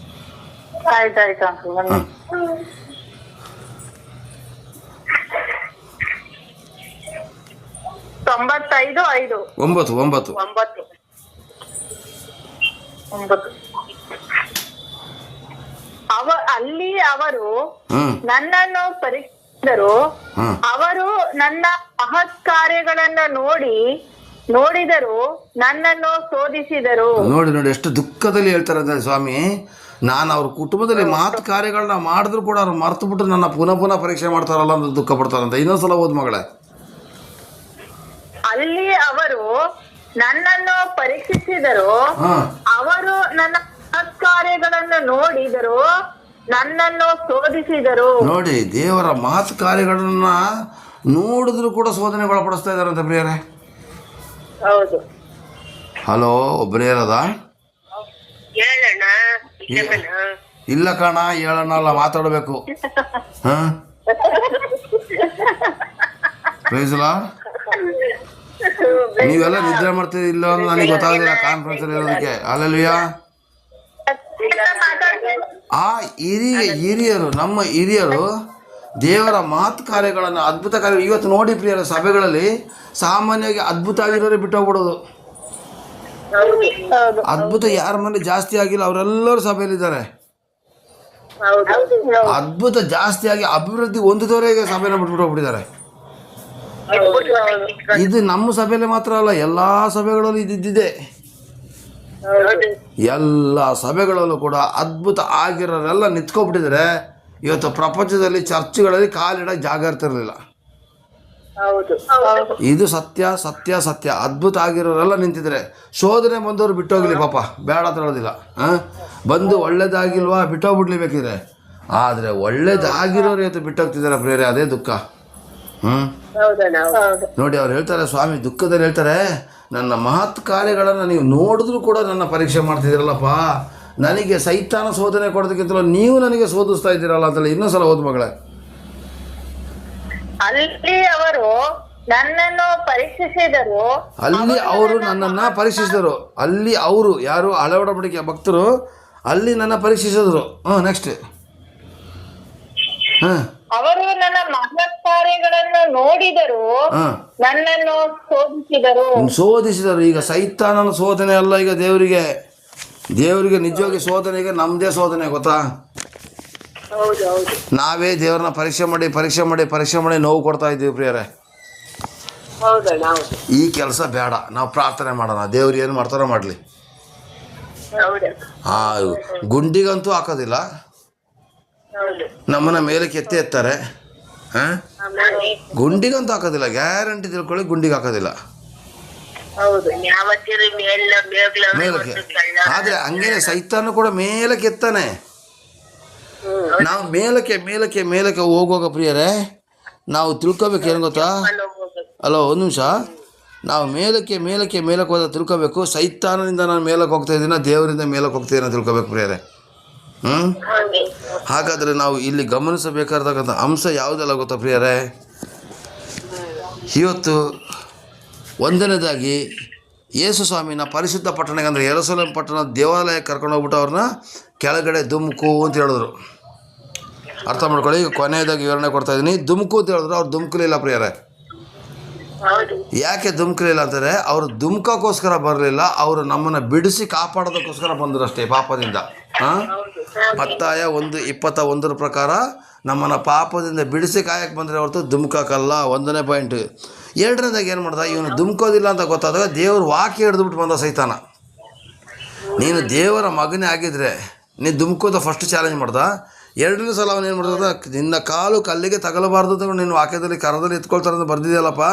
ಆಯ್ತಾಯ್ತು. 95:5. 9. ಅಲ್ಲಿ ಅವರು ನನ್ನನ್ನು ಪರೀಕ್ಷಿಸಿದರು. ಅವರು ನನ್ನ ಮಹತ್ ಕಾರ್ಯಗಳನ್ನು ನೋಡಿದರು, ನನ್ನನ್ನು ಶೋಧಿಸಿದರು. ನೋಡಿ ಎಷ್ಟು ದುಃಖದಲ್ಲಿ ಹೇಳ್ತಾರೆ ಅಂದ್ರೆ, ಸ್ವಾಮಿ, ನಾನು ಅವ್ರ ಕುಟುಂಬದಲ್ಲಿ ಮಾತು ಕಾರ್ಯಗಳನ್ನ ಮಾಡಿದ್ರು ಕೂಡ ಅವ್ರು ಮರ್ತು ಬಿಟ್ಟು ನನ್ನ ಪುನಃ ಪರೀಕ್ಷೆ ಮಾಡ್ತಾರಲ್ಲ ಅಂತ ದುಃಖ ಪಡ್ತಾರಂತ. ಇನ್ನೊಂದ್ಸಲ ಓದ್ ಮಗಳೇ. ಅಲ್ಲಿ ಅವರು ನನ್ನನ್ನು ಪರೀಕ್ಷಿಸಿದರು, ಅವರು ನನ್ನ ಕಾರ್ಯಗಳನ್ನು ನೋಡಿದರು, ನನ್ನನ್ನು ಶೋಧಿಸಿದರು. ನೋಡಿ, ದೇವರ ಮಾತು ಕಾರ್ಯಗಳನ್ನ ನೋಡಿದ್ರು ಕೂಡ ಶೋಧನೆಗೊಳಪಡಿಸ್ತಾ ಇದಾರಂತೆ ಪ್ರಿಯರೇ. ಹೌದು. ಹಲೋ, ಒಬ್ಬರೇ ಇರೋದ? ಇಲ್ಲ ಕಣ, ಹೇಳೋಣ ಅಲ್ಲ, ಮಾತಾಡಬೇಕು. ಪ್ರೈಸಲಾ, ನೀವೆಲ್ಲ ನಿದ್ರೆ ಮಾಡ್ತೀರಿ ಇಲ್ಲ ಅಂತ ನನಗೆ ಗೊತ್ತಾಗೋದಿಲ್ಲ ಕಾನ್ಫರೆನ್ಸ್ ಅಲ್ಲಿ ಇರೋದಕ್ಕೆ. ಅಲ್ಲಲ್ವಿಯಾ, ಆ ಹಿರಿಯರು, ನಮ್ಮ ಹಿರಿಯರು ದೇವರ ಮಾತು ಕಾರ್ಯಗಳನ್ನು, ಅದ್ಭುತ ಕಾರ್ಯ ಇವತ್ತು ನೋಡಿ ಪ್ರಿಯರ, ಸಭೆಗಳಲ್ಲಿ ಸಾಮಾನ್ಯವಾಗಿ ಅದ್ಭುತ ಆಗಿರೋರೇ ಬಿಟ್ಟು ಹೋಗ್ಬಿಡೋದು. ಅದ್ಭುತ ಯಾರ ಮನೆ ಜಾಸ್ತಿ ಆಗಿಲ್ಲ ಅವರೆಲ್ಲರೂ ಸಭೆಯಲ್ಲಿದ್ದಾರೆ. ಅದ್ಭುತ ಜಾಸ್ತಿ ಆಗಿ ಅಭಿವೃದ್ಧಿ ಹೊಂದಿದವರೇ ಈಗ ಸಭೆನ ಬಿಟ್ಬಿಟ್ಟು ಹೋಗ್ಬಿಟ್ಟಿದ್ದಾರೆ. ಇದು ನಮ್ಮ ಸಭೆಯಲ್ಲಿ ಮಾತ್ರ ಅಲ್ಲ, ಎಲ್ಲ ಸಭೆಗಳಲ್ಲೂ ಇದ್ದಿದ್ದೆ. ಎಲ್ಲ ಸಭೆಗಳಲ್ಲೂ ಕೂಡ ಅದ್ಭುತ ಆಗಿರೋರೆಲ್ಲ ನಿಂತ್ಕೊಬಿಟ್ಟಿದ್ದಾರೆ. ಇವತ್ತು ಪ್ರಪಂಚದಲ್ಲಿ ಚರ್ಚ್ಗಳಲ್ಲಿ ಕಾಲಿಡಕ್ಕೆ ಜಾಗ ಇರ್ತಿರ್ಲಿಲ್ಲ. ಇದು ಸತ್ಯ ಸತ್ಯ ಸತ್ಯ. ಅದ್ಭುತ ಆಗಿರೋರೆಲ್ಲ ನಿಂತಿದ್ದಾರೆ. ಶೋಧನೆ ಬಂದವರು ಬಿಟ್ಟೋಗ್ಲಿ ಪಾಪ, ಬೇಡ ಅಂತ ಹೇಳೋದಿಲ್ಲ. ಬಂದು ಒಳ್ಳೇದಾಗಿಲ್ವಾ ಬಿಟ್ಟೋಗ್ಬಿಡ್ಲಿ ಬೇಕಿದ್ರೆ. ಆದರೆ ಒಳ್ಳೇದಾಗಿರೋರು ಇವತ್ತು ಬಿಟ್ಟೋಗ್ತಿದ್ದಾರೆ ಪ್ರೇರೆ, ಅದೇ ದುಃಖ. ನೋಡಿ, ಅವ್ರು ಹೇಳ್ತಾರೆ, ಸ್ವಾಮಿ ದುಃಖದಲ್ಲಿ ಹೇಳ್ತಾರೆ, ನನ್ನ ಮಹತ್ ಕಾರ್ಯಗಳನ್ನು ನೀವು ನೋಡಿದ್ರು ಕೂಡ ನನ್ನ ಪರೀಕ್ಷೆ ಮಾಡ್ತಿದ್ದೀರಲ್ಲಪ್ಪ, ನನಗೆ ಸೈತಾನ ಶೋಧನೆ ಕೊಡೋದಕ್ಕಿಂತಲೂ ನೀವು ನನಗೆ ಶೋಧಿಸ್ತಾ ಇದ್ದೀರಲ್ಲ ಅಂತೇಳಿ. ಇನ್ನೊಂದ್ಸಲ ಓದ್ ಮಗಳೇ. ಅಲ್ಲಿ ಅವರು ನನ್ನನ್ನು ಪರೀಕ್ಷಿಸಿದರು. ಅಲ್ಲಿ ಅವರು ನನ್ನನ್ನು ಪರೀಕ್ಷಿಸಿದರು. ಅಲ್ಲಿ ಅವರು ಯಾರು? ಹಳೆ ಒಡಂಬಡಿಕೆಯ ಭಕ್ತರು ಅಲ್ಲಿ ನನ್ನ ಪರೀಕ್ಷಿಸಿದರು. ನೆಕ್ಸ್ಟ್. ಅವರು ನನ್ನ ಮಹತ್ ಕಾರ್ಯಗಳನ್ನು ನೋಡಿದರು, ಹಾಂ, ನನ್ನನ್ನು ಶೋಧಿಸಿದರು. ಶೋಧಿಸಿದರು. ಈಗ ಸೈತಾನನ ಶೋಧನೆ ಅಲ್ಲ, ಈಗ ದೇವರಿಗೆ ನಿಜವಾಗಿ ಶೋಧನೆ. ಈಗ ನಮ್ಮದೇ ಶೋಧನೆ ಗೊತ್ತಾ. ಹೌದು ಹೌದು ನಾವೇ ದೇವ್ರನ್ನ ಪರೀಕ್ಷೆ ಮಾಡಿ ನೋವು ಕೊಡ್ತಾ ಇದ್ದೀವಿ ಪ್ರಿಯರೇ. ಹೌದಣ್ಣ, ಹೌದು ಈ ಕೆಲಸ ಬೇಡ. ನಾವು ಪ್ರಾರ್ಥನೆ ಮಾಡೋಣ, ದೇವ್ರು ಏನು ಮಾಡ್ತಾರೋ ಮಾಡಲಿ. ಹೌದು ಗುಂಡಿಗಂತೂ ಹಾಕೋದಿಲ್ಲ, ಹೌದು ನಮ್ಮನ್ನ ಮೇಲಕ್ಕೆ ಎತ್ತಾರೆ. ಹಾಂ, ಗುಂಡಿಗಂತೂ ಹಾಕೋದಿಲ್ಲ, ಗ್ಯಾರಂಟಿ ತಿಳ್ಕೊಳ್ಳಿ, ಗುಂಡಿಗೆ ಹಾಕೋದಿಲ್ಲ ಹೌದು ಮೇಲಕ್ಕೆ. ಆದರೆ ಹಂಗೇನೆ ಸೈತಾನು ಕೂಡ ಮೇಲಕ್ಕೆ ಎತ್ತಾನೆ. ನಾವು ಮೇಲಕ್ಕೆ ಹೋಗುವಾಗ ಪ್ರಿಯರೇ, ನಾವು ತಿಳ್ಕೊಬೇಕು ಏನು ಗೊತ್ತಾ. ಅಲೋ, ಒಂದು ನಿಮಿಷ. ನಾವು ಮೇಲಕ್ಕೆ ಹೋದಾಗ ತಿಳ್ಕೊಬೇಕು, ಸೈತಾನದಿಂದ ನಾನು ಮೇಲಕ್ಕೆ ಹೋಗ್ತಾ ಇದ್ದೀನ, ದೇವರಿಂದ ಮೇಲಕ್ಕೆ ಹೋಗ್ತಿದ್ದೀನ ತಿಳ್ಕೊಬೇಕು ಪ್ರಿಯರೇ. ಹಾಗಾದರೆ ನಾವು ಇಲ್ಲಿ ಗಮನಿಸಬೇಕಾದಂಥ ಅಂಶ ಯಾವುದೆಲ್ಲ ಗೊತ್ತಾ ಪ್ರಿಯರೇ. ಇವತ್ತು ಒಂದನೇದಾಗಿ ಯೇಸು ಸ್ವಾಮಿನ ಪರಿಶುದ್ಧ ಪಟ್ಟಣಕ್ಕೆ, ಅಂದರೆ ಯೆರೂಸಲೇಮ್ ಪಟ್ಟಣ ದೇವಾಲಯಕ್ಕೆ ಕರ್ಕೊಂಡು ಹೋಗ್ಬಿಟ್ಟು ಅವ್ರನ್ನ ಕೆಳಗಡೆ ದುಮ್ಕು ಅಂತ ಹೇಳಿದ್ರು. ಅರ್ಥ ಮಾಡ್ಕೊಳ್ಳಿ. ಈಗ ಕೊನೆಯದಾಗಿ ವಿವರಣೆ ಕೊಡ್ತಾ ಇದ್ದೀನಿ. ದುಮ್ಕು ಅಂತ ಹೇಳಿದ್ರು, ಅವ್ರು ದುಮ್ಕಲಿಲ್ಲ ಪ್ರಿಯರೇ. ಯಾಕೆ ದುಮ್ಕಲಿಲ್ಲ ಅಂತಾರೆ, ಅವರು ದುಮ್ಕೋಕ್ಕೋಸ್ಕರ ಬರಲಿಲ್ಲ, ಅವರು ನಮ್ಮನ್ನು ಬಿಡಿಸಿ ಕಾಪಾಡೋದಕ್ಕೋಸ್ಕರ ಬಂದರು ಅಷ್ಟೇ ಪಾಪದಿಂದ. ಮತ್ತಾಯ 1:21 ಪ್ರಕಾರ ನಮ್ಮನ್ನು ಪಾಪದಿಂದ ಬಿಡಿಸಿ ಕಾಯಕ್ಕೆ ಬಂದರೆ ಹೊರತು ದುಮ್ಕಕ್ಕಲ್ಲ. 1ನೇ ಪಾಯಿಂಟ್. 2ನೇದಾಗಿ ಏನು ಮಾಡ್ದ, ಇವನು ದುಮ್ಕೋದಿಲ್ಲ ಅಂತ ಗೊತ್ತಾದಾಗ ದೇವ್ರ ವಾಕ್ಯ ಹಿಡಿದ್ಬಿಟ್ಟು ಬಂದ ಸೈತಾನ. ನೀನು ದೇವರ ಮಗನೇ ಆಗಿದ್ರೆ ನೀನು ದುಮ್ಕೋದ ಫಸ್ಟ್ ಚಾಲೆಂಜ್ ಮಾಡ್ದ. 2ನೇ ಸಲ ಅವನು ಏನು ಮಾಡ್ದ, ನಿನ್ನ ಕಾಲು ಕಲ್ಲಿಗೆ ತಗಲಬಾರ್ದು ಅಂತ ನಿನ್ನ ವಾಕ್ಯದಲ್ಲಿ ಕರದಲ್ಲಿ ಎತ್ಕೊಳ್ತಾರೆ ಅಂತ ಬರ್ದಿದೆಯಲ್ಲಪ್ಪ,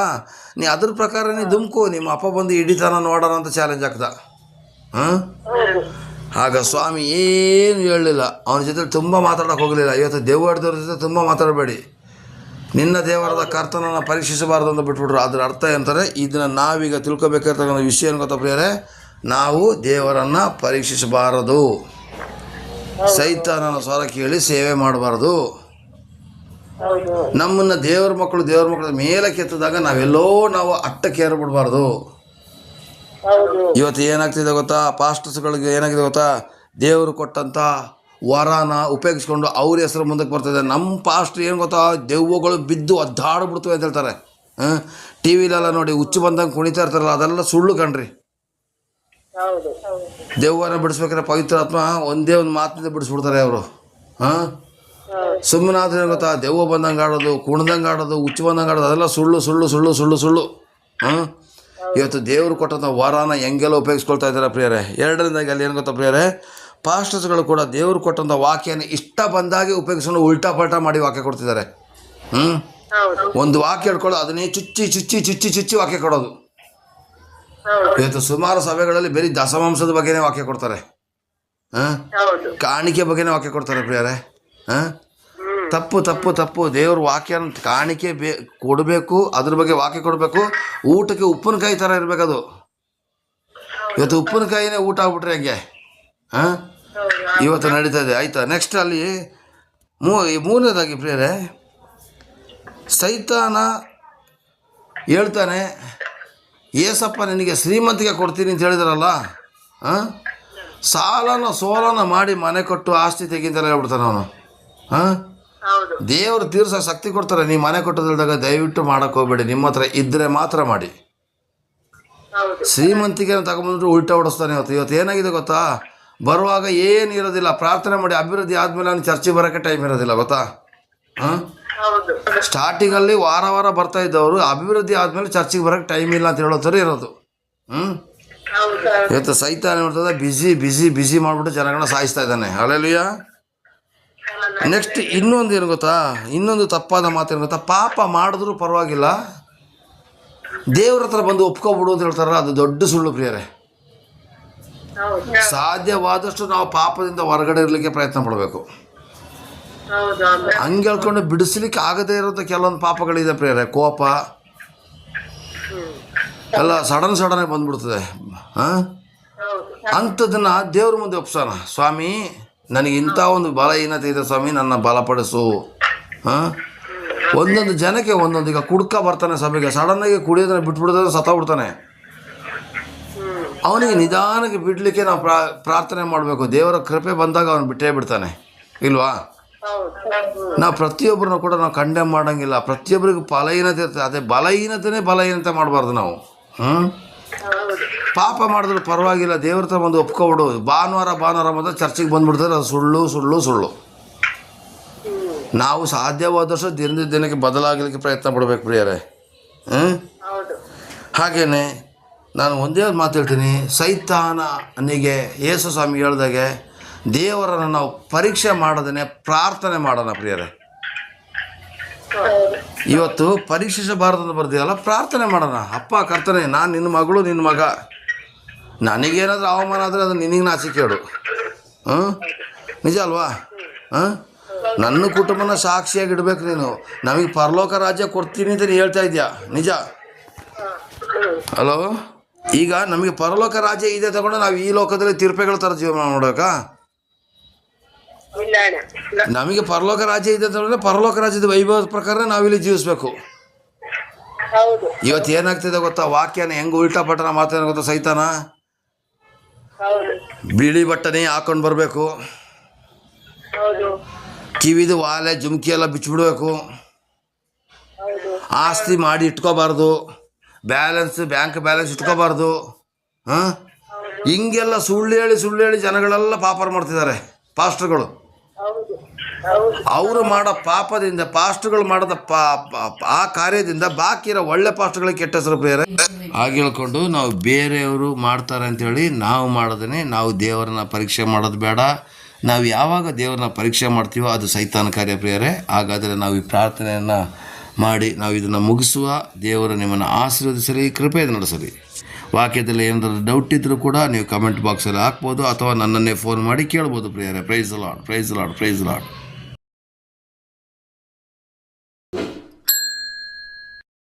ನೀ ಅದ್ರ ಪ್ರಕಾರ ನೀ ದುಮ್ಕು, ನಿಮ್ಮ ಅಪ್ಪ ಬಂದು ಹಿಡಿತಾನ ನೋಡೋಣ ಅಂತ ಚಾಲೆಂಜ್ ಹಾಕ್ದ. ಹಾಂ, ಆಗ ಸ್ವಾಮಿ ಏನು ಹೇಳಲಿಲ್ಲ, ಅವನ ಜೊತೆ ತುಂಬ ಮಾತಾಡೋಕೆ ಹೋಗಲಿಲ್ಲ. ಇವತ್ತು ದೆವ್ವಡ್ದವ್ರ ಜೊತೆ ತುಂಬ ಮಾತಾಡಬೇಡಿ, ನಿನ್ನ ದೇವರಾದ ಕರ್ತನನ್ನು ಪರೀಕ್ಷಿಸಬಾರ್ದು ಅಂತ ಬಿಟ್ಬಿಟ್ರು. ಅದರ ಅರ್ಥ ಏನಂತಾರೆ, ಇದನ್ನು ನಾವೀಗ ತಿಳ್ಕೊಬೇಕಾಗಿರ್ತಕ್ಕಂಥ ವಿಷಯ ಏನು ಗೊತ್ತಾ ಪ್ರಿಯರೇ, ನಾವು ದೇವರನ್ನು ಪರೀಕ್ಷಿಸಬಾರದು, ಸೈತಾನನ ಸ್ವರ ಕೇಳಿ ಸೇವೆ ಮಾಡಬಾರ್ದು. ನಮ್ಮನ್ನು ದೇವರ ಮಕ್ಕಳು ಮೇಲೆ ಕೆತ್ತಿದಾಗ ನಾವು ಅಟ್ಟಕ್ಕೆ ಏರ್ಬಿಡ್ಬಾರ್ದು. ಇವತ್ತು ಏನಾಗ್ತಿದೆ ಗೊತ್ತಾ, ಪಾಸ್ಟರ್ಸ್ಗಳಿಗೆ ಏನಾಗಿದೆ ಗೊತ್ತಾ, ದೇವರು ಕೊಟ್ಟಂಥ ವರನ ಉಪಯೋಗಿಸ್ಕೊಂಡು ಅವ್ರ ಹೆಸರು ಮುಂದಕ್ಕೆ ಬರ್ತಿದೆ. ನಮ್ಮ ಪಾಸ್ಟ್ರ್ ಏನು ಗೊತ್ತಾ, ದೆವ್ವಗಳು ಬಿದ್ದು ಒದ್ದಾಡ್ಬಿಡ್ತವೆ ಅಂತ ಹೇಳ್ತಾರೆ. ಟಿ ವಿಲೆಲ್ಲ ನೋಡಿ ಹುಚ್ಚು ಬಂದಂಗೆ ಕುಣಿತಾ ಇರ್ತಾರಲ್ಲ, ಅದೆಲ್ಲ ಸುಳ್ಳು ಕಣ್ರಿ. ದೆವ್ವನ ಬಿಡಿಸ್ಬೇಕಾದ್ರೆ ಪವಿತ್ರಾತ್ಮ ಒಂದೇ ಒಂದು ಮಾತಿನಿಂದ ಬಿಡಿಸ್ಬಿಡ್ತಾರೆ ಅವರು. ಸುಮ್ಮನೆ ಆದರೆ ಏನು ಗೊತ್ತಾ, ದೆವ್ವ ಬಂದಂಗೆ ಆಡೋದು, ಕುಣ್ದಂಗೆ ಆಡೋದು, ಹುಚ್ಚು ಬಂದಂಗೆ ಆಡೋದು, ಅದೆಲ್ಲ ಸುಳ್ಳು. ಇವತ್ತು ದೇವರು ಕೊಟ್ಟಂಥ ವರನ ಹೆಂಗೆಲ್ಲ ಉಪಯೋಗಿಸ್ಕೊಳ್ತಾ ಇದ್ದಾರೆ ಪ್ರಿಯರೇ. 2ನೇದಾಗಿ ಅಲ್ಲಿ ಏನು ಗೊತ್ತಾ ಪ್ರಿಯರೇ, ಪಾಸ್ಟರ್ಸ್ಗಳು ಕೂಡ ದೇವರು ಕೊಟ್ಟಂಥ ವಾಕ್ಯನ ಇಷ್ಟ ಬಂದಾಗೆ ಉಪಯೋಗಿಸ್ಕೊಂಡು ಉಲ್ಟಾ ಪಲ್ಟಾ ಮಾಡಿ ವಾಕ್ಯ ಕೊಡ್ತಿದ್ದಾರೆ. ಒಂದು ವಾಕ್ಯ ಹಿಡ್ಕೊಳ್ಳೋ ಅದನ್ನೇ ಚುಚ್ಚಿ ವಾಕ್ಯ ಕೊಡೋದು. ಇವತ್ತು ಸುಮಾರು ಸಭೆಗಳಲ್ಲಿ ಬರೀ ದಶಮಾಂಶದ ಬಗ್ಗೆನೇ ವಾಕ್ಯ ಕೊಡ್ತಾರೆ, ಕಾಣಿಕೆ ಬಗ್ಗೆನೇ ವಾಕ್ಯ ಕೊಡ್ತಾರೆ ಪ್ರಿಯರೇ. ತಪ್ಪು. ದೇವ್ರ ವಾಕ್ಯನ ಕಾಣಿಕೆ ಕೊಡಬೇಕು, ಅದ್ರ ಬಗ್ಗೆ ವಾಕ್ಯ ಕೊಡಬೇಕು. ಊಟಕ್ಕೆ ಉಪ್ಪಿನಕಾಯಿ ಥರ ಇರಬೇಕದು. ಇವತ್ತು ಉಪ್ಪಿನಕಾಯಿನೇ ಊಟ ಆಗ್ಬಿಟ್ರೆ ಹೆಂಗೆ? ಇವತ್ತು ನಡೀತಾ ಇದೆ. ಆಯಿತಾ, ನೆಕ್ಸ್ಟ್ ಅಲ್ಲಿ 3ನೇದಾಗಿ ಪ್ರಿಯರೇ, ಸೈತಾನ ಹೇಳ್ತಾನೆ, ಏಸಪ್ಪ ನಿನಗೆ ಶ್ರೀಮಂತಿಗೆ ಕೊಡ್ತೀನಿ ಅಂತ ಹೇಳಿದಾರಲ್ಲ, ಸೋಲನ ಮಾಡಿ ಮನೆ ಕೊಟ್ಟು ಆಸ್ತಿ ತೆಗಿಂತಲೇ ಹೇಳ್ಬಿಡ್ತಾನೆ ಅವನು. ದೇವರು ತೀರ್ಸೋ ಶಕ್ತಿ ಕೊಡ್ತಾರೆ. ನೀವು ಮನೆ ಕೊಟ್ಟೋದಾಗ ದಯವಿಟ್ಟು ಮಾಡೋಕ್ಕೆ ಹೋಗ್ಬೇಡಿ, ನಿಮ್ಮ ಹತ್ರ ಇದ್ದರೆ ಮಾತ್ರ ಮಾಡಿ. ಶ್ರೀಮಂತಿಗೆ ತಗೊಂಬಂದ್ರೆ ಉಲ್ಟಾ ಹೊಡಿಸ್ತಾನೆ. ಇವತ್ತು ಏನಾಗಿದೆ ಗೊತ್ತಾ, ಬರುವಾಗ ಏನು ಇರೋದಿಲ್ಲ, ಪ್ರಾರ್ಥನೆ ಮಾಡಿ ಅಭಿವೃದ್ಧಿ ಆದಮೇಲೆ ನಾನು ಚರ್ಚೆಗೆ ಬರೋಕ್ಕೆ ಟೈಮ್ ಇರೋದಿಲ್ಲ ಗೊತ್ತಾ. ಸ್ಟಾರ್ಟಿಂಗಲ್ಲಿ ವಾರ ಬರ್ತಾ ಇದ್ದವರು ಅಭಿವೃದ್ಧಿ ಆದಮೇಲೆ ಚರ್ಚಿಗೆ ಬರೋಕ್ಕೆ ಟೈಮ್ ಇಲ್ಲ ಅಂತ ಹೇಳೋ ಥರ ಇರೋದು. ಇವತ್ತು ಸೈತಾನ ಮಾಡ್ತದೆ, ಬಿಸಿ ಮಾಡಿಬಿಟ್ಟು ಜನಗಳನ್ನ ಸಾಯಿಸ್ತಾ ಇದ್ದಾನೆ. ಹಲ್ಲೆಲೂಯಾ. ನೆಕ್ಸ್ಟ್ ಇನ್ನೊಂದು ಏನು ಗೊತ್ತಾ, ಇನ್ನೊಂದು ತಪ್ಪಾದ ಮಾತೇನು ಗೊತ್ತಾ, ಪಾಪ ಮಾಡಿದ್ರೂ ಪರವಾಗಿಲ್ಲ, ದೇವ್ರ ಹತ್ರ ಬಂದು ಒಪ್ಕೊಬಿಡು ಅಂತ ಹೇಳ್ತಾರಲ್ಲ, ಅದು ದೊಡ್ಡ ಸುಳ್ಳು ಪ್ರಿಯರೇ. ಸಾಧ್ಯವಾದಷ್ಟು ನಾವು ಪಾಪದಿಂದ ಹೊರಗಡೆ ಇರಲಿಕ್ಕೆ ಪ್ರಯತ್ನ ಪಡಬೇಕು. ಹಂಗೆ ಹೇಳ್ಕೊಂಡು ಬಿಡಿಸ್ಲಿಕ್ಕೆ ಆಗದೇ ಇರೋಂಥ ಕೆಲವೊಂದು ಪಾಪಗಳಿದೆ ಪ್ರಿಯರೇ. ಕೋಪ ಎಲ್ಲ ಸಡನ್ ಬಂದ್ಬಿಡ್ತದೆ. ಅಂಥದ್ದನ್ನು ದೇವ್ರ ಮುಂದೆ ಒಪ್ಸೋಣ. ಸ್ವಾಮಿ, ನನಗೆ ಇಂಥ ಒಂದು ಬಲಹೀನತೆ ಇದೆ ಸ್ವಾಮಿ, ನನ್ನ ಬಲಪಡಿಸು. ಒಂದೊಂದು ಜನಕ್ಕೆ ಒಂದೊಂದು, ಈಗ ಕುಡ್ಕ ಬರ್ತಾನೆ ಸಭೆಗೆ, ಸಡನ್ನಾಗಿ ಕುಡಿಯೋದನ್ನ ಬಿಟ್ಬಿಡೋದ್ರೆ ಸತ್ತೋಗ್ಬಿಡ್ತಾನೆ. ಅವನಿಗೆ ನಿಧಾನಕ್ಕೆ ಬಿಡಲಿಕ್ಕೆ ನಾವು ಪ್ರಾರ್ಥನೆ ಮಾಡಬೇಕು. ದೇವರ ಕೃಪೆ ಬಂದಾಗ ಅವನು ಬಿಟ್ಟೇ ಬಿಡ್ತಾನೆ, ಇಲ್ವಾ? ನಾವು ಪ್ರತಿಯೊಬ್ಬರನ್ನ ಕೂಡ ನಾವು ಕಂಡೆಮ್ ಮಾಡೋಂಗಿಲ್ಲ. ಪ್ರತಿಯೊಬ್ಬರಿಗೂ ಬಲಹೀನತೆ ಇರ್ತದೆ. ಅದೇ ಬಲಹೀನತೆ ಮಾಡಬಾರ್ದು ನಾವು. ಪಾಪ ಮಾಡಿದ್ರೆ ಪರವಾಗಿಲ್ಲ, ದೇವ್ರ ಹತ್ರ ಬಂದು ಒಪ್ಕೊಬಿಡು. ಭಾನುವಾರ ಮಾತ್ರ ಚರ್ಚಿಗೆ ಬಂದುಬಿಡ್ತಾರೆ, ಅದು ಸುಳ್ಳು. ನಾವು ಸಾಧ್ಯವಾದಷ್ಟು ದಿನಕ್ಕೆ ಬದಲಾಗಲಿಕ್ಕೆ ಪ್ರಯತ್ನ ಪಡಬೇಕು ಪ್ರಿಯರೇ. ಹಾಗೆಯೇ ನಾನು ಒಂದೇ ಮಾತು ಹೇಳ್ತೀನಿ, ಸೈತಾನನಿಗೆ ಯೇಸು ಸ್ವಾಮಿ ಹೇಳ್ದಾಗೆ ದೇವರನ್ನು ನಾವು ಪರೀಕ್ಷೆ ಮಾಡೋದನ್ನೇ ಪ್ರಾರ್ಥನೆ ಮಾಡೋಣ ಪ್ರಿಯರೇ. ಇವತ್ತು ಪರೀಕ್ಷಿಸಬಾರ್ದು ಅಂತ ಬರ್ತೀವಲ್ಲ, ಪ್ರಾರ್ಥನೆ ಮಾಡೋಣ. ಅಪ್ಪ ಕರ್ತನೆ, ನಾನು ನಿನ್ನ ಮಗಳು, ನಿನ್ನ ಮಗ, ನನಗೇನಾದರೂ ಅವಮಾನ ಆದರೆ ಅದು ನಿನಗೆ ನಾಚಿಕೆ ಹೇಳು. ನಿಜ ಅಲ್ವಾ? ನನ್ನ ಕುಟುಂಬನ ಸಾಕ್ಷಿಯಾಗಿ ಇಡಬೇಕು ನೀನು. ನಮಗೆ ಪರಲೋಕ ರಾಜ್ಯ ಕೊಡ್ತೀನಿ ಅಂತ ನೀನು ಹೇಳ್ತಾ ಇದೆಯಾ? ನಿಜ ಹಲೋ? ಈಗ ನಮಗೆ ಪರಲೋಕ ರಾಜ್ಯ ಇದೆ ತಗೊಂಡು ನಾವು ಈ ಲೋಕದಲ್ಲಿ ತೀರ್ಪೆಗಳ ಥರ ಜೀವನ ಮಾಡಬೇಕಾ? ನಮಗೆ ಪರಲೋಕ ರಾಜ್ಯ ಇದೆ ಅಂತಂದರೆ ಪರಲೋಕ ರಾಜ್ಯದ ವೈಭವದ ಪ್ರಕಾರ ನಾವಿಲ್ಲಿ ಜೀವಿಸ್ಬೇಕು. ಇವತ್ತು ಏನಾಗ್ತಿದೆ ಗೊತ್ತಾ? ವಾಕ್ಯನ ಹೆಂಗೆ ಉಲ್ಟಾ ಪಟ್ಟಣ ಮಾತಾಡೋ ಗೊತ್ತಾ? ಸೈತಾನ ಬಿಳಿ ಬಟ್ಟನೆ ಹಾಕೊಂಡು ಬರಬೇಕು, ಕಿವಿದು ವಾಲೆ ಜುಮ್ಕಿ ಎಲ್ಲ ಬಿಚ್ಚಿಬಿಡ್ಬೇಕು, ಆಸ್ತಿ ಮಾಡಿ ಇಟ್ಕೋಬಾರ್ದು, ಬ್ಯಾಂಕ್ ಬ್ಯಾಲೆನ್ಸ್ ಇಟ್ಕೋಬಾರ್ದು. ಹಿಂಗೆಲ್ಲ ಸುಳ್ಳು ಹೇಳಿ ಜನಗಳೆಲ್ಲ ಪಾಪರ್ ಮಾಡ್ತಿದ್ದಾರೆ. ಪಾಸ್ಟರ್ಗಳು ಅವರು ಮಾಡೋ ಪಾಪದಿಂದ, ಪಾಸ್ಟರ್ಗಳು ಮಾಡೋದ ಆ ಕಾರ್ಯದಿಂದ ಬಾಕಿ ಇರೋ ಒಳ್ಳೆ ಪಾಸ್ಟರ್ಗಳಿಗೆ ಕೆಟ್ಟ ಹೆಸರು ಪ್ರಿಯರೇ. ಹಾಗೆ ಹೇಳ್ಕೊಂಡು ನಾವು ಬೇರೆಯವರು ಮಾಡ್ತಾರೆ ಅಂಥೇಳಿ ನಾವು ಮಾಡೋದನ್ನೇ, ನಾವು ದೇವರನ್ನ ಪರೀಕ್ಷೆ ಮಾಡೋದು ಬೇಡ. ನಾವು ಯಾವಾಗ ದೇವರನ್ನ ಪರೀಕ್ಷೆ ಮಾಡ್ತೀವೋ ಅದು ಸೈತಾನ ಕಾರ್ಯ ಪ್ರಿಯರೇ. ಹಾಗಾದರೆ ನಾವು ಈ ಪ್ರಾರ್ಥನೆಯನ್ನು ಮಾಡಿ ನಾವು ಇದನ್ನು ಮುಗಿಸುವ. ದೇವರು ನಿಮ್ಮನ್ನು ಆಶೀರ್ವದಿಸಲಿ, ಕೃಪೆಯನ್ನು ನಡೆಸಲಿ. ವಾಕ್ಯದಲ್ಲಿ ಏನಾದರೂ ಡೌಟ್ ಇದ್ದರೂ ಕೂಡ ನೀವು ಕಮೆಂಟ್ ಬಾಕ್ಸಲ್ಲಿ ಹಾಕ್ಬೋದು, ಅಥವಾ ನನ್ನನ್ನೇ ಫೋನ್ ಮಾಡಿ ಕೇಳ್ಬೋದು ಪ್ರಿಯರೇ. Praise lord.